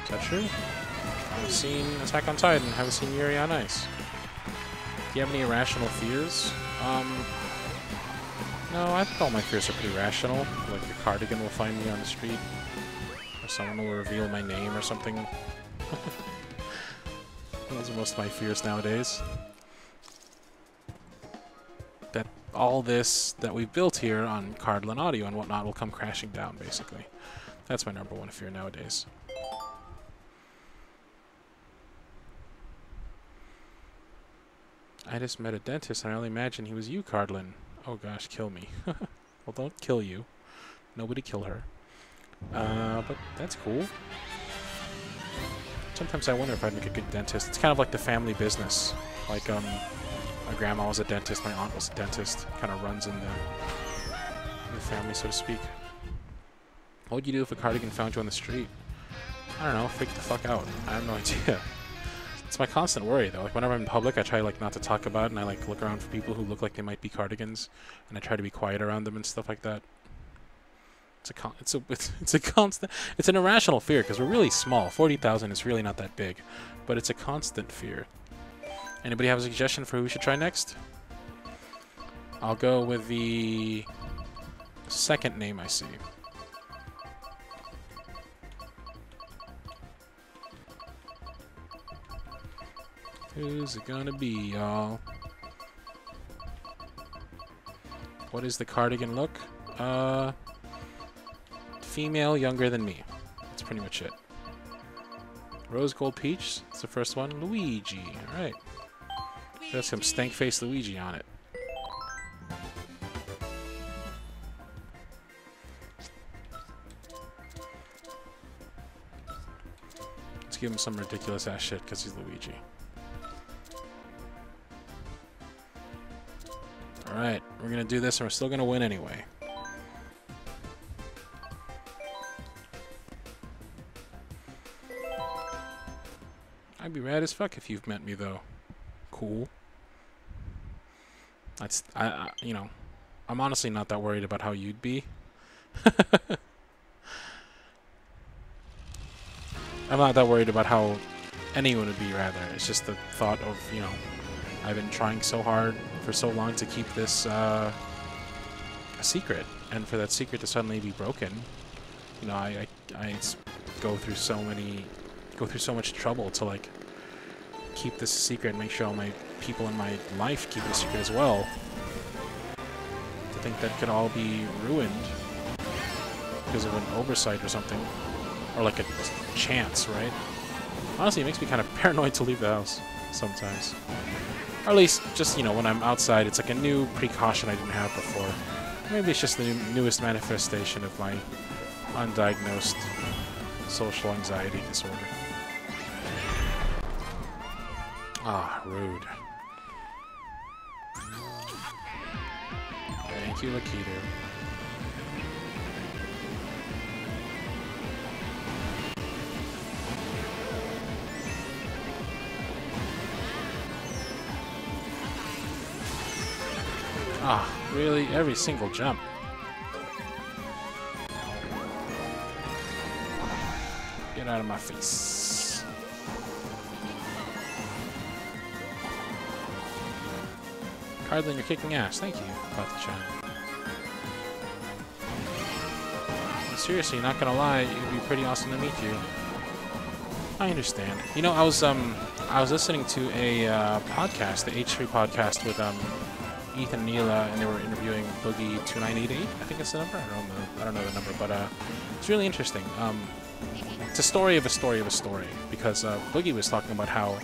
Is that true? I've seen Attack on Titan, haven't seen Yuri on Ice. Do you have any irrational fears? No, I think all my fears are pretty rational. Like the Cardigan will find me on the street, or someone will reveal my name or something. Those are most of my fears nowadays. That all this that we've built here on Cardland Audio and whatnot will come crashing down, basically. That's my #1 fear nowadays. I just met a dentist and I only imagine he was you, Cardland. Oh gosh, kill me. Well, don't kill you. Nobody kill her. But that's cool. Sometimes I wonder if I'd make a good dentist. It's kind of like the family business. Like, my grandma was a dentist, my aunt was a dentist. Kind of runs in the family, so to speak. What would you do if a Cardigan found you on the street? I don't know, freak the fuck out. I have no idea. It's my constant worry, though. Like, whenever I'm in public, I try, like, not to talk about it, and I, like, look around for people who look like they might be Cardigans, and I try to be quiet around them and stuff like that. It's a constant... It's an irrational fear, because we're really small. 40,000 is really not that big. But it's a constant fear. Anybody have a suggestion for who we should try next? I'll go with the second name I see. Who's it gonna be, y'all? What is the Cardigan look? Female, younger than me. That's pretty much it. Rose Gold Peach, that's the first one. Luigi, alright. There's some stank-faced Luigi on it. Let's give him some ridiculous-ass shit because he's Luigi. Alright, we're gonna do this and we're still gonna win anyway. I'd be rad as fuck if you've met me, though. Cool. you know, I'm honestly not that worried about how you'd be. I'm not that worried about how anyone would be, rather. It's just the thought of, you know, I've been trying so hard for so long to keep this a secret, and for that secret to suddenly be broken, you know, I go through so much trouble to, like, keep this a secret and make sure all my people in my life keep it a secret as well. To think that could all be ruined because of an oversight or something, or like a chance, right? Honestly, it makes me kind of paranoid to leave the house sometimes. Or at least, just, you know, when I'm outside, it's like a new precaution I didn't have before. Maybe it's just the newest manifestation of my undiagnosed social anxiety disorder. Ah, rude. Thank you, Lakitu. Ah, really? Every single jump. Get out of my face. Cardlin, you're kicking ass. Thank you, Pata-chan. Seriously, not gonna lie, it would be pretty awesome to meet you. I understand. You know, I was listening to a podcast, the H3 podcast with Ethan and Neela, and they were interviewing Boogie 2988. I think it's the number. I don't know the number, but it's really interesting. It's a story of a story of a story, because Boogie was talking about how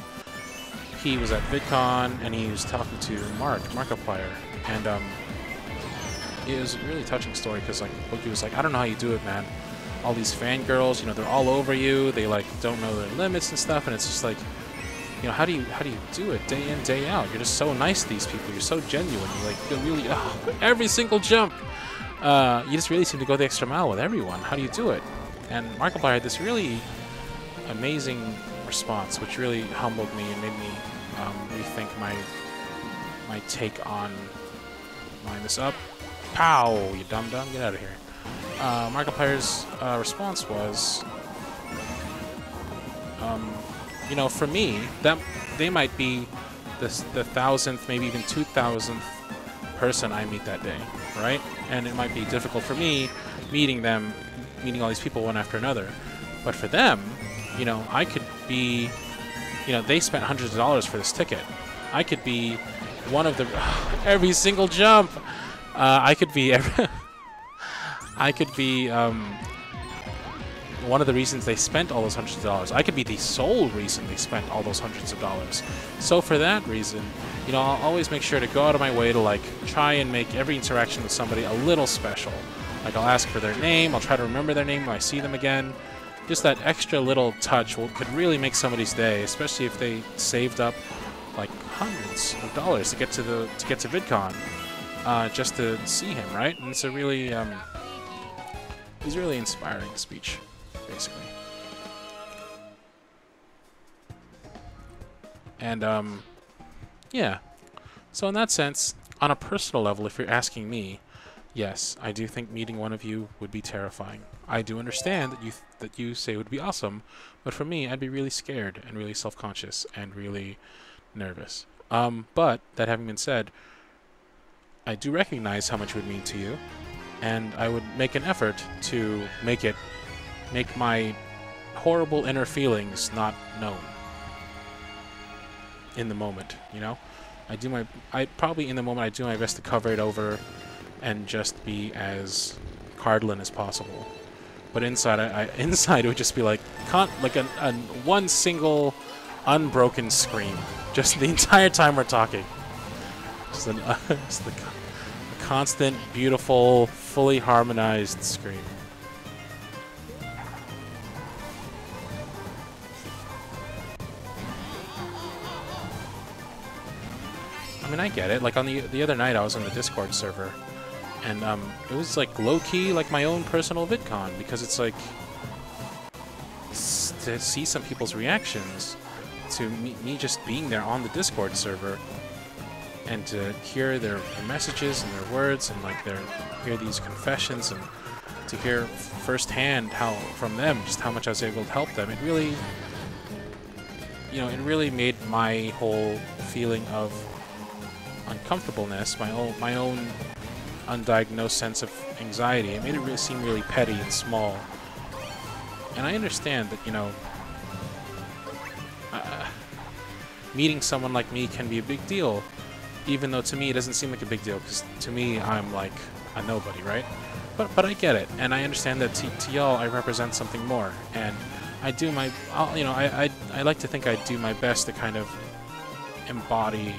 he was at VidCon and he was talking to Markiplier, and it was a really touching story, because like Boogie was like, I don't know how you do it, man. All these fangirls, you know, they're all over you. They like don't know their limits and stuff, and it's just like, you know, how do you do it day in, day out? You're just so nice to these people. You're so genuine. You really, every single jump. You just really seem to go the extra mile with everyone. How do you do it? And Markiplier had this really amazing response, which really humbled me and made me rethink my take on. Line this up. Pow! You dum-dum. Get out of here. Markiplier's response was, you know, for me, that they might be the 1,000th, maybe even 2,000th person I meet that day, right? And it might be difficult for me meeting all these people one after another. But for them, you know, I could be, you know, they spent hundreds of dollars for this ticket. I could be one of the every single jump. I could be one of the reasons they spent all those hundreds of dollars. I could be the sole reason they spent all those hundreds of dollars. So for that reason, you know, I'll always make sure to go out of my way to, like, try and make every interaction with somebody a little special. Like, I'll ask for their name, I'll try to remember their name when I see them again. Just that extra little touch could really make somebody's day, especially if they saved up like hundreds of dollars to get to VidCon, just to see him, right? And it's a really, it was a really inspiring speech, basically. And yeah. So in that sense, on a personal level, if you're asking me, yes, I do think meeting one of you would be terrifying. I do understand that you say it would be awesome, but for me, I'd be really scared and really self-conscious and really nervous. But that having been said, I do recognize how much it would mean to you, and I would make an effort to make my horrible inner feelings not known in the moment, you know? I probably in the moment I do my best to cover it over and just be as Cardlin as possible. But inside, inside it would just be like one single unbroken scream, just the entire time we're talking. Just a constant, beautiful, fully harmonized scream. I mean, I get it. Like on the other night, I was on the Discord server, and it was like low-key, like my own personal VidCon, because it's like to see some people's reactions to me just being there on the Discord server, and to hear their messages and their words, and like hear these confessions, and to hear firsthand how from them just how much I was able to help them. It really, it really made my whole feeling of uncomfortableness, my own undiagnosed sense of anxiety, it made it really seem really petty and small. And I understand that, meeting someone like me can be a big deal, even though to me it doesn't seem like a big deal, because to me I'm like a nobody, right? But I get it, and I understand that to y'all I represent something more, and I do I like to think I do my best to kind of embody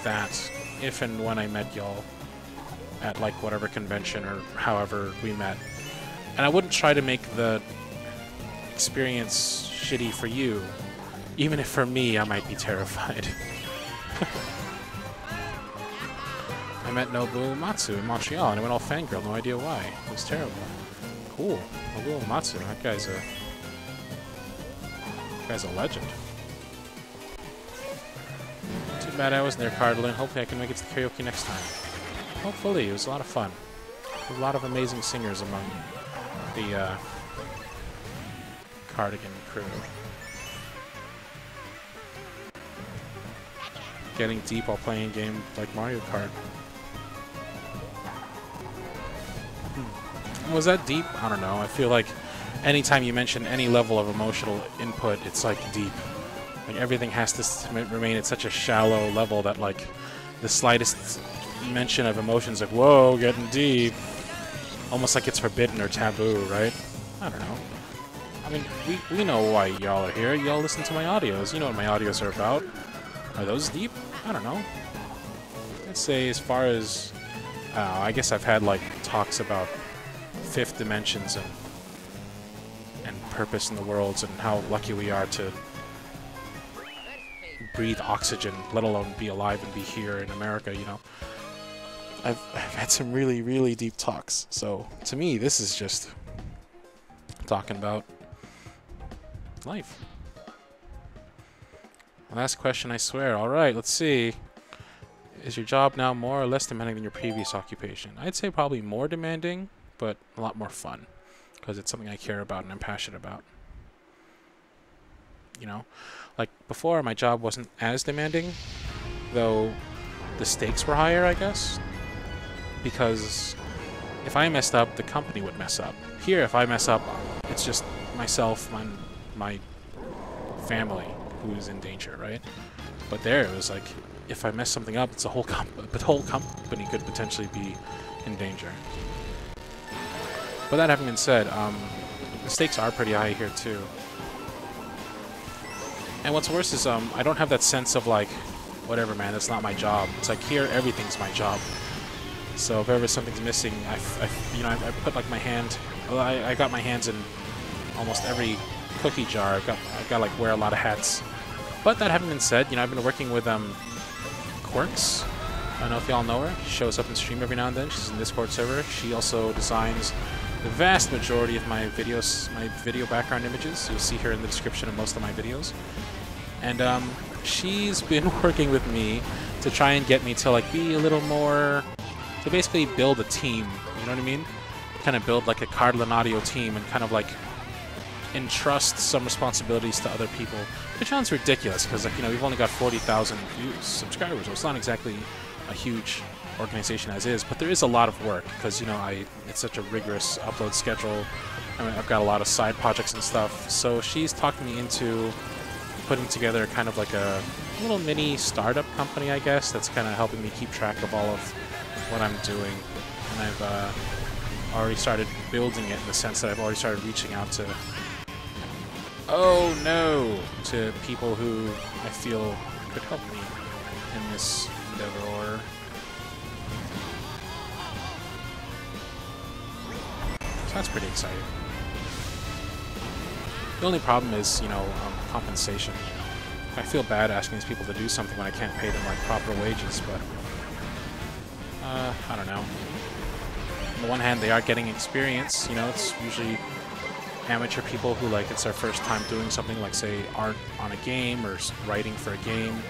that if and when I met y'all at like whatever convention or however we met. And I wouldn't try to make the experience shitty for you, even if for me I might be terrified. I met Nobuo Uematsu in Montreal and I went all fangirl, no idea why. It was terrible. Cool. Nobuo Uematsu, that guy's a legend. Too bad I wasn't there, Cardlin. Hopefully I can make it to the karaoke next time. Hopefully, it was a lot of fun. A lot of amazing singers among the Cardigan crew. Getting deep while playing a game like Mario Kart. Was that deep? I don't know. I feel like anytime you mention any level of emotional input, it's like deep. Like everything has to remain at such a shallow level that like the slightest mention of emotions, like whoa, getting deep, almost like it's forbidden or taboo, right? I don't know. I mean, we know why y'all are here. Y'all listen to my audios. You know what my audios are about. Are those deep? I don't know. I'd say as far as I guess I've had like talks about fifth dimensions and purpose in the worlds and how lucky we are to breathe oxygen, let alone be alive and be here in America, I've had some really, really deep talks. So to me, this is just talking about life. Last question, I swear. All right, let's see. Is your job now more or less demanding than your previous occupation? I'd say probably more demanding, but a lot more fun, because it's something I care about and I'm passionate about. Like before, my job wasn't as demanding, though the stakes were higher, I guess. Because if I messed up, the company would mess up. Here, if I mess up, it's just myself, my family who's in danger, right? But there, it was like, if I mess something up, it's the whole company could potentially be in danger. But that having been said, the stakes are pretty high here too. And what's worse is I don't have that sense of like, whatever, man, that's not my job. It's like here, everything's my job. So if ever something's missing, I put like my hand. Well, I got my hands in almost every cookie jar. I got like wear a lot of hats. But that having been said, I've been working with Quirks. I don't know if y'all know her. She shows up in stream every now and then. She's in Discord server. She also designs the vast majority of my videos, my video background images. You'll see her in the description of most of my videos. And she's been working with me to try and get me to like be a little more, to basically build a team. You know what I mean? Kind of build like a Cardlin Audio team and kind of like entrust some responsibilities to other people. Which sounds ridiculous because like we've only got 40,000 subscribers, so it's not exactly a huge organization as is, but there is a lot of work because it's such a rigorous upload schedule. I mean, I've got a lot of side projects and stuff, so she's talking me into putting together kind of like a little mini startup company, I guess, that's kind of helping me keep track of all of what I'm doing. And I've already started building it in the sense that I've already started reaching out to to people who I feel could help me in this endeavor. So that's pretty exciting. The only problem is, compensation. I feel bad asking these people to do something when I can't pay them like proper wages, but I don't know. On the one hand, they are getting experience. It's usually amateur people who it's their first time doing something like say art on a game or writing for a game.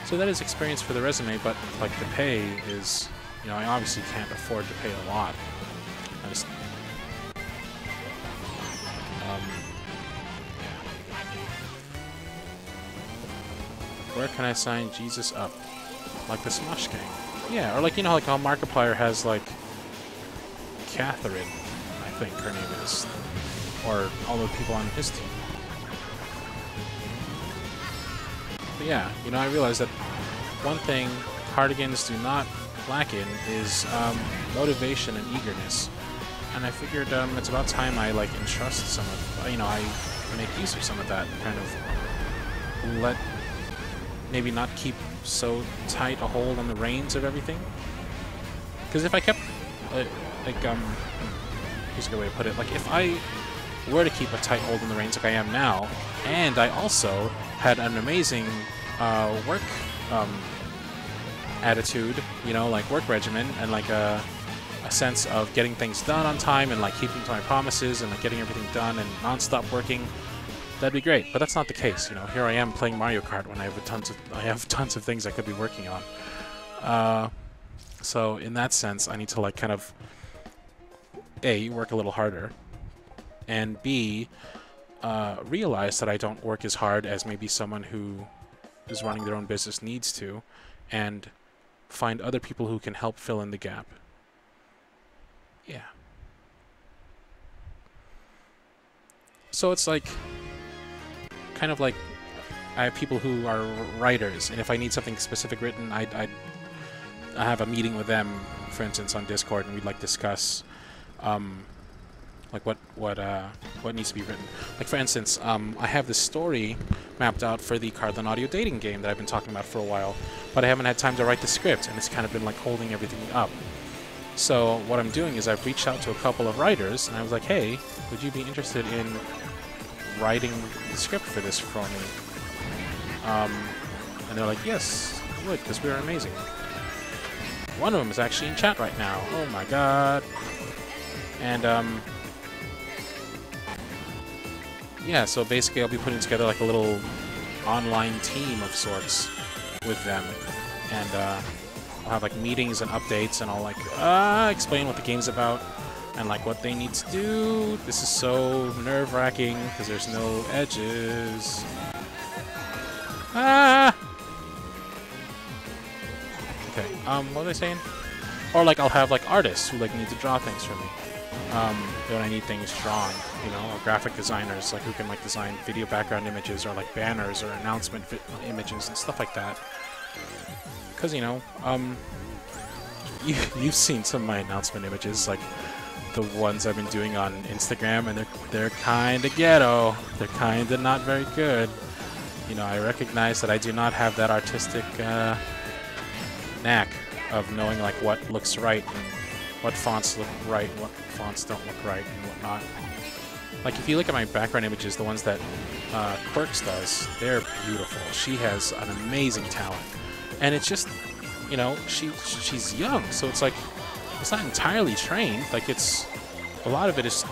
So that is experience for the resume, but like the pay is, you know, I obviously can't afford to pay a lot. I just, where can I sign Jesus up? Like the Smosh Gang. Yeah, or like, you know, like how Markiplier has like Catherine, I think her name is, or all the people on his team. But yeah, you know, I realized that one thing cardigans do not lack in is motivation and eagerness. And I figured it's about time I like entrust some of, you know, I make use of some of that, kind of let, maybe not keep so tight a hold on the reins of everything. Because if I kept, here's a good way to put it, like if I were to keep a tight hold on the reins like I am now, and I also had an amazing work attitude, you know, like work regimen, and like a sense of getting things done on time and like keeping to my promises and like getting everything done and non-stop working, that'd be great. But that's not the case. You know, here I am playing Mario Kart when I have tons of things I could be working on. So in that sense, I need to like kind of A, work a little harder, and B, realize that I don't work as hard as maybe someone who is running their own business needs to, and find other people who can help fill in the gap. Yeah. So it's like, kind of like, I have people who are writers, and if I need something specific written, I have a meeting with them, for instance, on Discord, and we'd like discuss, like what needs to be written. Like for instance, I have this story mapped out for the Cardland Audio dating game that I've been talking about for a while, but I haven't had time to write the script, and it's kind of been like holding everything up. So what I'm doing is I've reached out to a couple of writers, and I was like, hey, would you be interested in writing the script for this for me? And they're like, yes, I would, because we're amazing. One of them is actually in chat right now. Oh my god. And yeah, so basically I'll be putting together like a little online team of sorts with them, and I'll have like meetings and updates, and I'll like explain what the game's about and like what they need to do. This is so nerve-wracking because there's no edges. Okay, what was I saying? Or like I'll have like artists who like need to draw things for me. When I need things drawn, you know, or graphic designers like who can like design video background images or like banners or announcement images and stuff like that. Because, you know, you've seen some of my announcement images, like the ones I've been doing on Instagram, and they're kind of ghetto. They're kind of not very good. You know, I recognize that I do not have that artistic knack of knowing like what looks right and what fonts look right, what fonts don't look right, and whatnot. Like if you look at my background images, the ones that Quirks does, they're beautiful. She has an amazing talent, and it's just, you know, she's young, so it's like it's not entirely trained. Like it's a lot of it is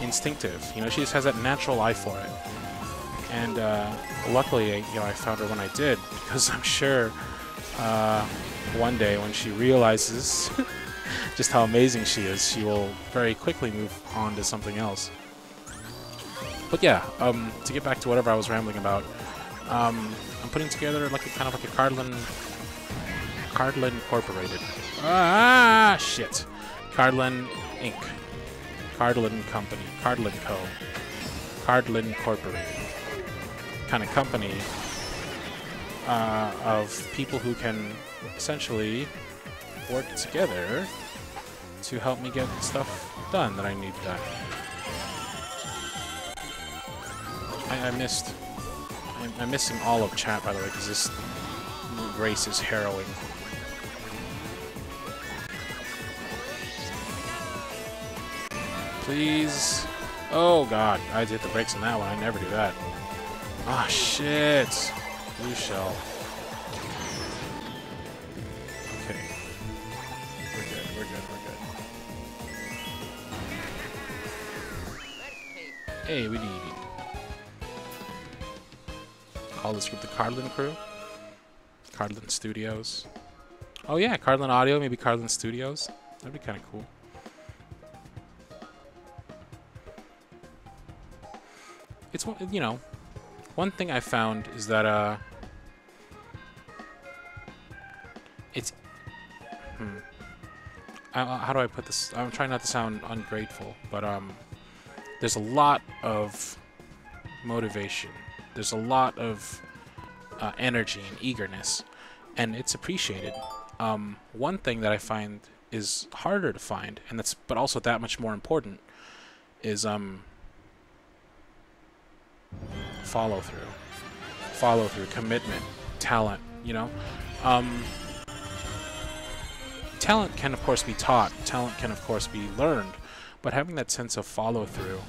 instinctive. You know, she just has that natural eye for it. And luckily, you know, I found her when I did, because I'm sure one day when she realizes just how amazing she is, she will very quickly move on to something else. But yeah, to get back to whatever I was rambling about, I'm putting together like a kind of like a Cardland Incorporated. Ah, shit. Cardland Inc. Cardland Company. Cardland Co. Cardland Incorporated. Kind of company of people who can essentially work together to help me get stuff done that I need done. I'm missing all of chat, by the way, because this race is harrowing. Please. Oh god, I hit the brakes on that one. I never do that. Ah, shit. You shall. Okay. We're good, we're good, we're good. Hey, we need. call this group? The Cardland crew? Cardland Studios. Oh yeah, Cardland Audio, maybe Cardland Studios. That'd be kind of cool. It's, you know, one thing I found is that it's how do I put this? I'm trying not to sound ungrateful, but there's a lot of motivation. There's a lot of energy and eagerness, and it's appreciated. One thing that I find is harder to find, and that's but also that much more important, is follow through, commitment, talent. You know, talent can of course be taught. Talent can of course be learned, but having that sense of follow through,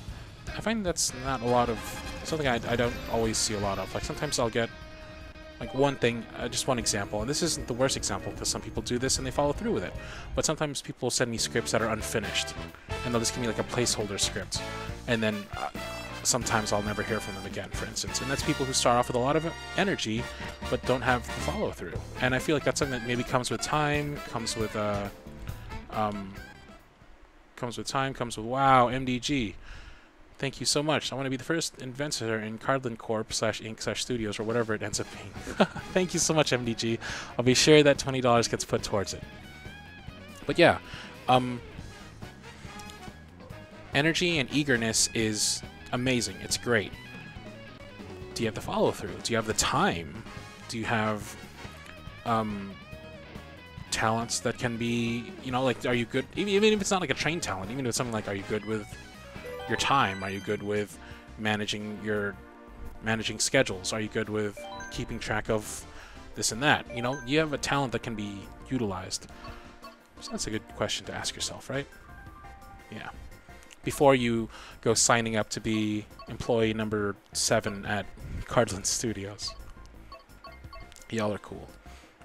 I find that's not a lot of something I don't always see a lot of. Like sometimes I'll get like one thing, just one example, and this isn't the worst example because some people do this and they follow through with it. But sometimes people send me scripts that are unfinished, and they'll just give me like a placeholder script, and then sometimes I'll never hear from them again, for instance. And that's people who start off with a lot of energy, but don't have the follow through. And I feel like that's something that maybe comes with time, comes with wow, MDG. Thank you so much. I want to be the first inventor in Cardland Corp /Inc. /Studios or whatever it ends up being. Thank you so much, MDG. I'll be sure that $20 gets put towards it. But yeah, energy and eagerness is amazing. It's great. Do you have the follow through? Do you have the time? Do you have talents that can be, you know, like, are you good? Even if it's not like a trained talent, even if it's something like, are you good with your time? Are you good with managing schedules? Are you good with keeping track of this and that? You know, you have a talent that can be utilized. So that's a good question to ask yourself, right? Yeah. Before you go signing up to be employee number 7 at Cardland Studios. Y'all are cool.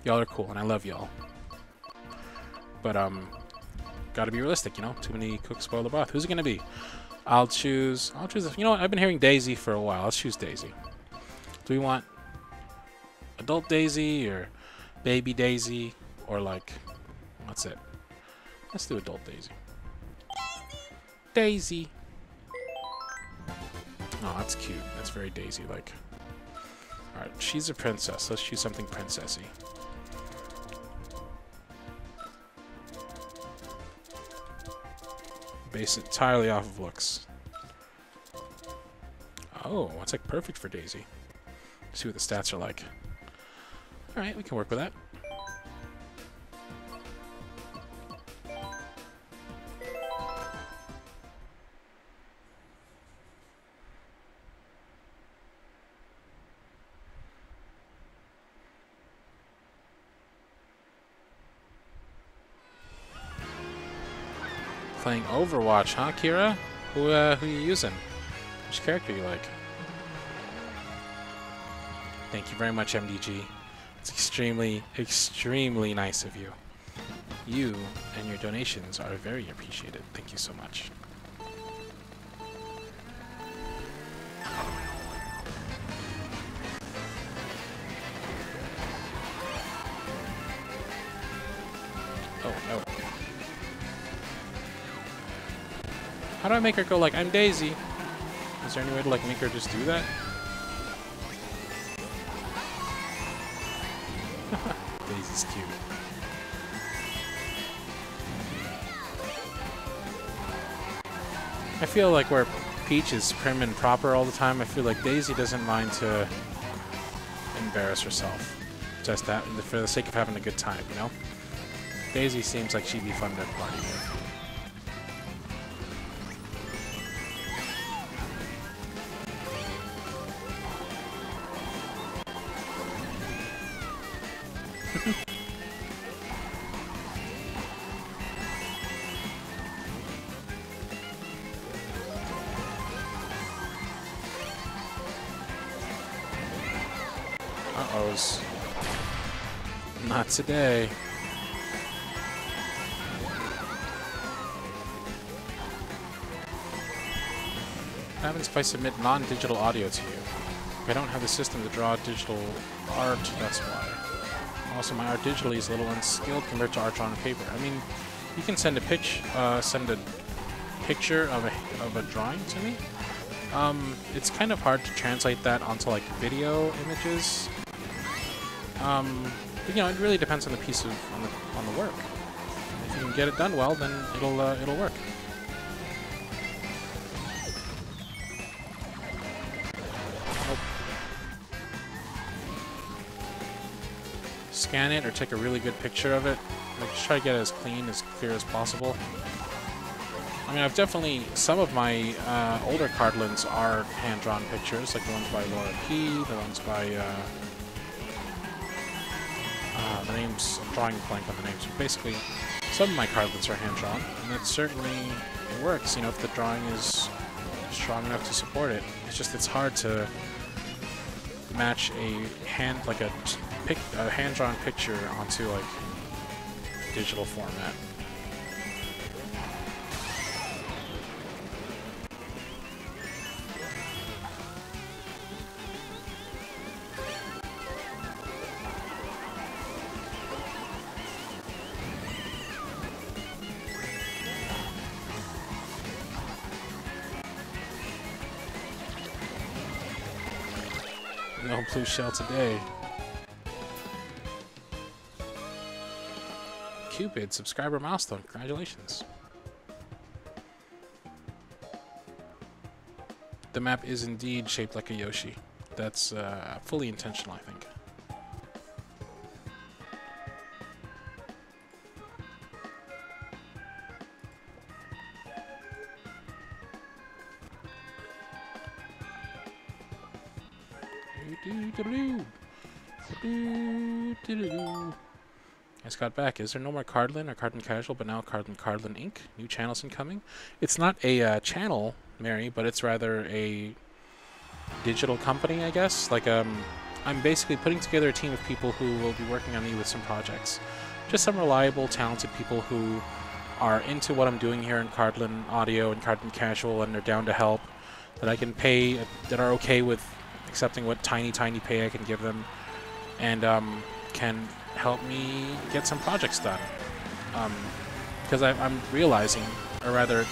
Y'all are cool, and I love y'all. But gotta be realistic, you know. Too many cooks spoil the broth. Who's it gonna be? I'll choose, you know what, I've been hearing Daisy for a while. Let's choose Daisy. Do we want adult Daisy or baby Daisy or like, what's it? Let's do adult Daisy. Daisy. Oh, that's cute. That's very Daisy-like. Alright, she's a princess. Let's choose something princessy. Based entirely off of looks. Oh, it's like perfect for Daisy. See what the stats are like. Alright, we can work with that. Playing Overwatch, huh, Kira? Who you using? Which character you like? Thank you very much, MDG. It's extremely, extremely nice of you. You and your donations are very appreciated. Thank you so much. Oh, no. How do I make her go like, I'm Daisy? Is there any way to like make her just do that? Daisy's cute. I feel like where Peach is prim and proper all the time, I feel like Daisy doesn't mind to embarrass herself. Just that, for the sake of having a good time, you know? Daisy seems like she'd be fun to party with. Uh-ohs. Not today. What happens if I submit non-digital audio to you? I don't have the system to draw digital art, that's why. Also, my art digitally is a little unskilled compared to art drawn on paper. I mean, you can send a picture of a drawing to me. It's kind of hard to translate that onto like video images. But, you know, it really depends on the piece of on the work. If you can get it done well, then it'll work. Scan it or take a really good picture of it. Like, just try to get it as clean, as clear as possible. I mean, I've definitely, some of my older cardlands are hand-drawn pictures, like the ones by Laura P, the ones by, the names, I'm drawing a blank on the names, but basically, some of my cardlands are hand-drawn, and that certainly, it works, you know, if the drawing is strong enough to support it. It's just, it's hard to match a hand-drawn picture onto, like, digital format. No blue shell today. Cupid, subscriber milestone. Congratulations. The map is indeed shaped like a Yoshi. That's fully intentional, I think. I just got back. Is there no more Cardland or Cardland Casual, but now Cardland Inc.? New channels incoming? It's not a channel, Mary, but it's rather a digital company, I guess. Like, I'm basically putting together a team of people who will be working on me with some projects. Just some reliable, talented people who are into what I'm doing here in Cardland Audio and Cardland Casual, and they're down to help, that I can pay, that are okay with accepting what tiny pay I can give them, and can help me get some projects done. Because I'm realizing, or rather,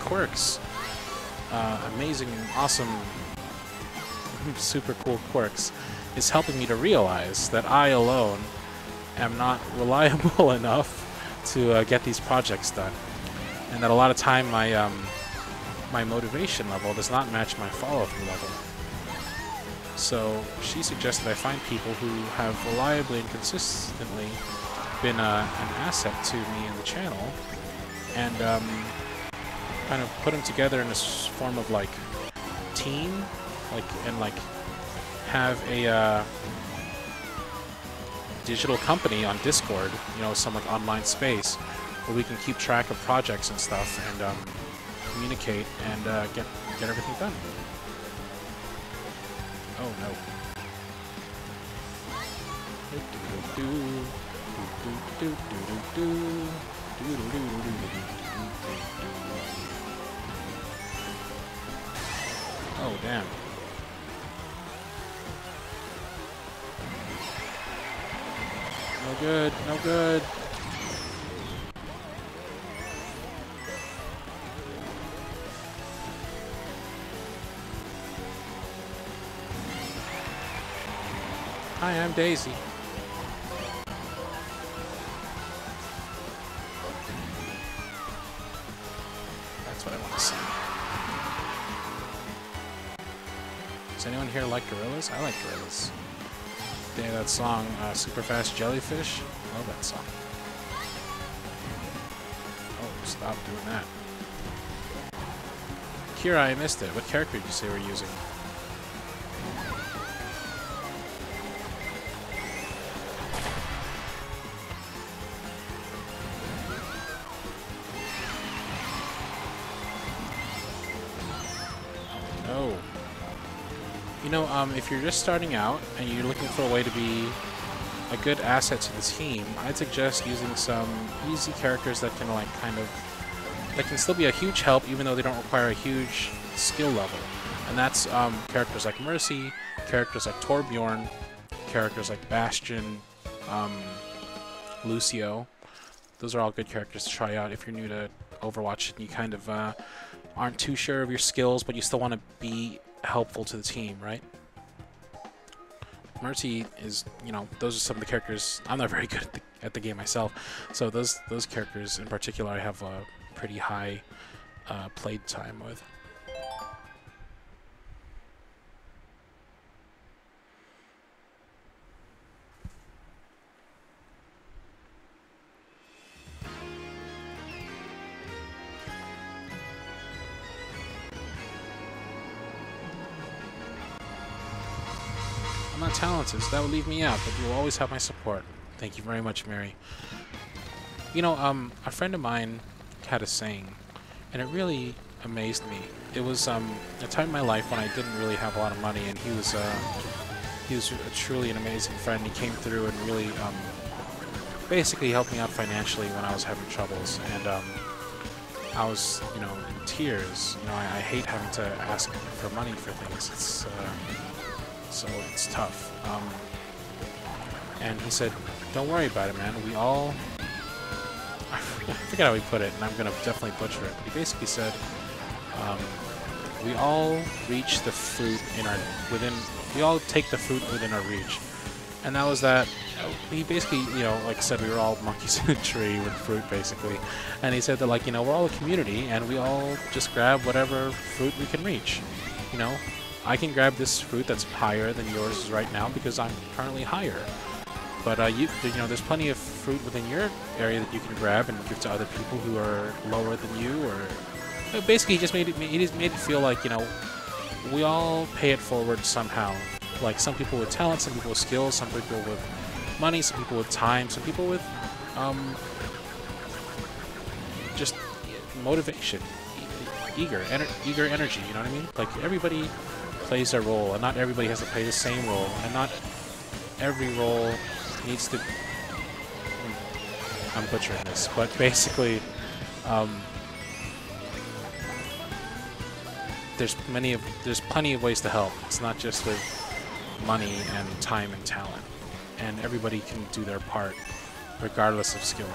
Quirks, amazing, awesome, super cool Quirks, is helping me to realize that I alone am not reliable enough to get these projects done, and that a lot of time my my motivation level does not match my follow-through level. So she suggested I find people who have reliably and consistently been an asset to me in the channel, and kind of put them together in this form of like team, and have a digital company on Discord, you know, some like online space where we can keep track of projects and stuff, and communicate and get everything done. Oh no. Oh damn. No good, no good. Hi, I'm Daisy. That's what I want to see. Does anyone here like Gorillaz? I like Gorillaz. They have that song, Super Fast Jellyfish. I love that song. Oh, stop doing that. Kira, I missed it. What character did you say we're using? Oh. You know, if you're just starting out and you're looking for a way to be a good asset to the team, I'd suggest using some easy characters that can that can still be a huge help even though they don't require a huge skill level. And that's characters like Mercy, characters like Torbjorn, characters like Bastion, Lucio. Those are all good characters to try out if you're new to Overwatch and you kind of aren't too sure of your skills, but you still want to be helpful to the team, right? Mercy is, you know, those are some of the characters. I'm not very good at the game myself, so those characters in particular I have a pretty high played time with. I'm not talented, so that would leave me out, but you will always have my support. Thank you very much, Mary. You know, a friend of mine had a saying, and it really amazed me. It was a time in my life when I didn't really have a lot of money, and he was truly an amazing friend. He came through and really basically helped me out financially when I was having troubles, and I was, you know, in tears. You know, I hate having to ask for money for things. So it's tough. And he said, "Don't worry about it, man. We all..." I forget how he put it, and I'm gonna definitely butcher it. But he basically said, "We all reach the fruit in our we all take the fruit within our reach," and that was that. He basically, you know, like I said, we were all monkeys in a tree with fruit, basically. And he said that, like, you know, we're all a community, and we all just grab whatever fruit we can reach. You know, I can grab this fruit that's higher than yours is right now because I'm currently higher. But you know, there's plenty of fruit within your area that you can grab and give to other people who are lower than you. Or basically, he just made it feel like, you know, we all pay it forward somehow. Like some people with talent, some people with skills, some people with money, some people with time, some people with just motivation, eager energy. You know what I mean? Like everybody plays their role, and not everybody has to play the same role, and not every role needs to... I'm butchering this, but basically, there's plenty of ways to help. It's not just with money and time and talent, and everybody can do their part, regardless of skill.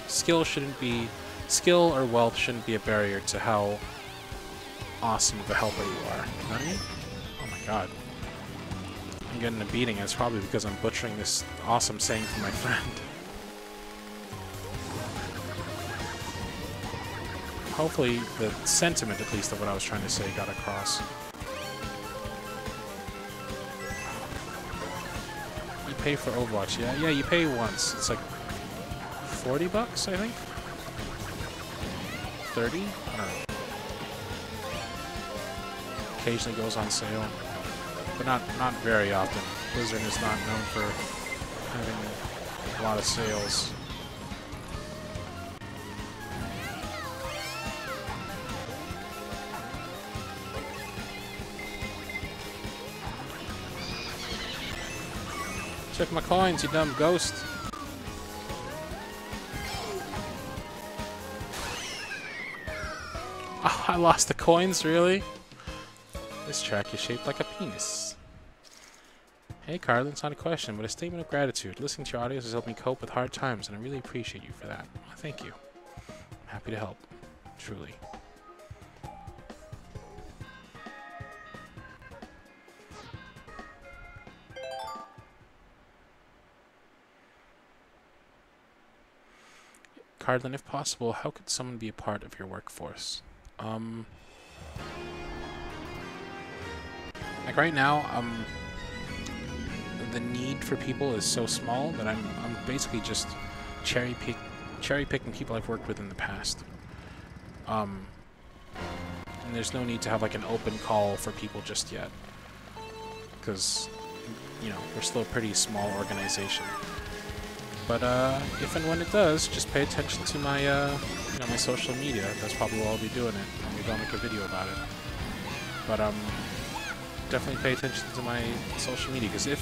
Skill or wealth shouldn't be a barrier to how awesome of a helper you are. You know what I mean? Oh my god. I'm getting a beating, and it's probably because I'm butchering this awesome saying from my friend. Hopefully the sentiment, at least, of what I was trying to say got across. You pay for Overwatch, yeah? Yeah, you pay once. It's like $40, I think? 30? I don't know. Occasionally goes on sale, but not very often. Blizzard is not known for having a lot of sales. Check my coins, you dumb ghost. Oh, I lost the coins, really? This track is shaped like a penis. Hey Carlin, it's not a question, but a statement of gratitude. Listening to your audios has helped me cope with hard times, and I really appreciate you for that. Well, thank you. I'm happy to help. Truly. Carlin, if possible, how could someone be a part of your workforce? Like right now, the need for people is so small that I'm basically just cherry picking people I've worked with in the past. And there's no need to have like an open call for people just yet, because you know we're still a pretty small organization. But if and when it does, just pay attention to my you know, my social media. That's probably where I'll be doing it. Maybe I'll make a video about it. But definitely pay attention to my social media, because if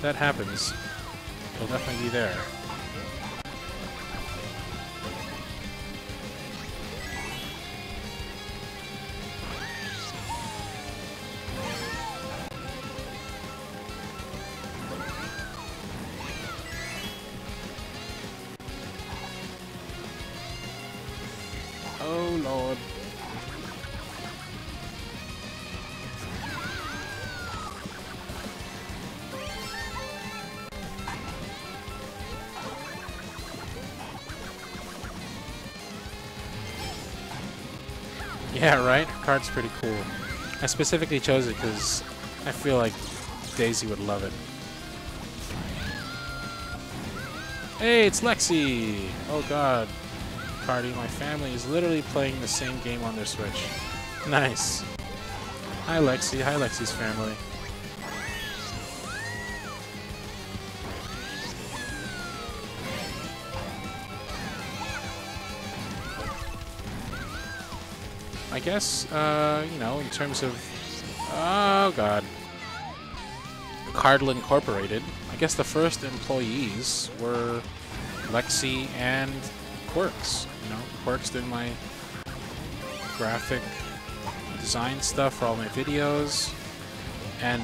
that happens, it'll definitely be there. Yeah, right? Her card's pretty cool. I specifically chose it because I feel like Daisy would love it. Hey, it's Lexi! Oh god. Cardi, my family is literally playing the same game on their Switch. Nice. Hi Lexi. Hi Lexi's family. I guess, you know, in terms of... Oh, God. Cardle Incorporated. I guess the first employees were Lexi and Quirks. You know, Quirks did my graphic design stuff for all my videos. And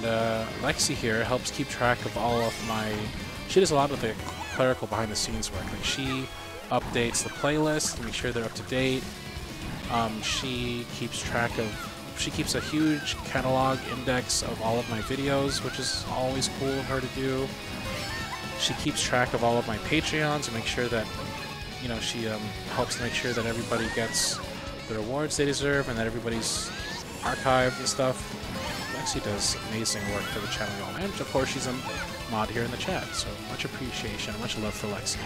Lexi here helps keep track of all of my... She does a lot of the clerical behind-the-scenes work. Like, she updates the playlist to make sure they're up to date. She keeps track of... She keeps a huge catalog index of all of my videos, which is always cool of her to do. She keeps track of all of my Patreons and make sure that, you know, she helps to make sure that everybody gets the rewards they deserve and that everybody's archived and stuff. Lexi does amazing work for the channel, and of course she's a mod here in the chat, so much appreciation, much love for Lexi.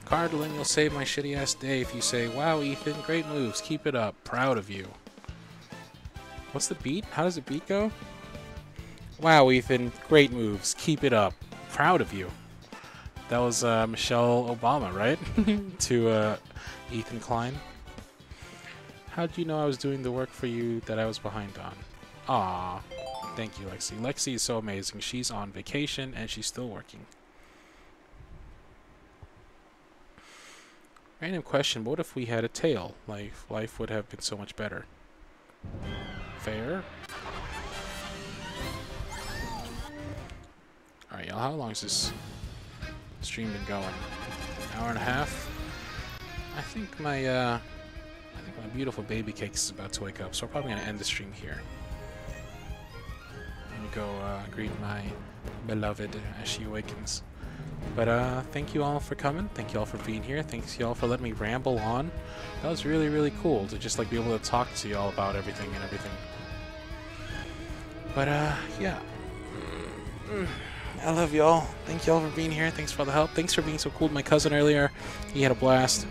Cardlin, you'll save my shitty ass day if you say, "Wow, Ethan, great moves, keep it up, proud of you." What's the beat? How does the beat go? "Wow, Ethan, great moves, keep it up, proud of you." That was Michelle Obama, right? To Ethan Klein. How did you know I was doing the work for you that I was behind on? Aw, thank you, Lexi. Lexi is so amazing. She's on vacation and she's still working. Random question, what if we had a tail? Life would have been so much better. Fair? Alright, y'all, how long has this stream been going? An hour and a half? I think my beautiful baby cakes is about to wake up, so we're probably gonna end the stream here. And go greet my beloved as she awakens. But thank you all for coming. Thank you all for being here. Thanks you all for letting me ramble on. That was really, really cool to just like be able to talk to you all about everything and everything. But yeah. I love y'all. Thank y'all for being here. Thanks for all the help. Thanks for being so cool with my cousin earlier. He had a blast.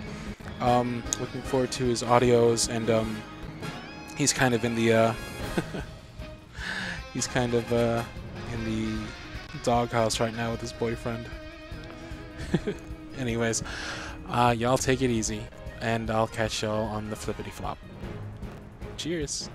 Looking forward to his audios, and he's kind of in the he's kind of in the doghouse right now with his boyfriend. Anyways, y'all take it easy, and I'll catch y'all on the flippity flop. Cheers.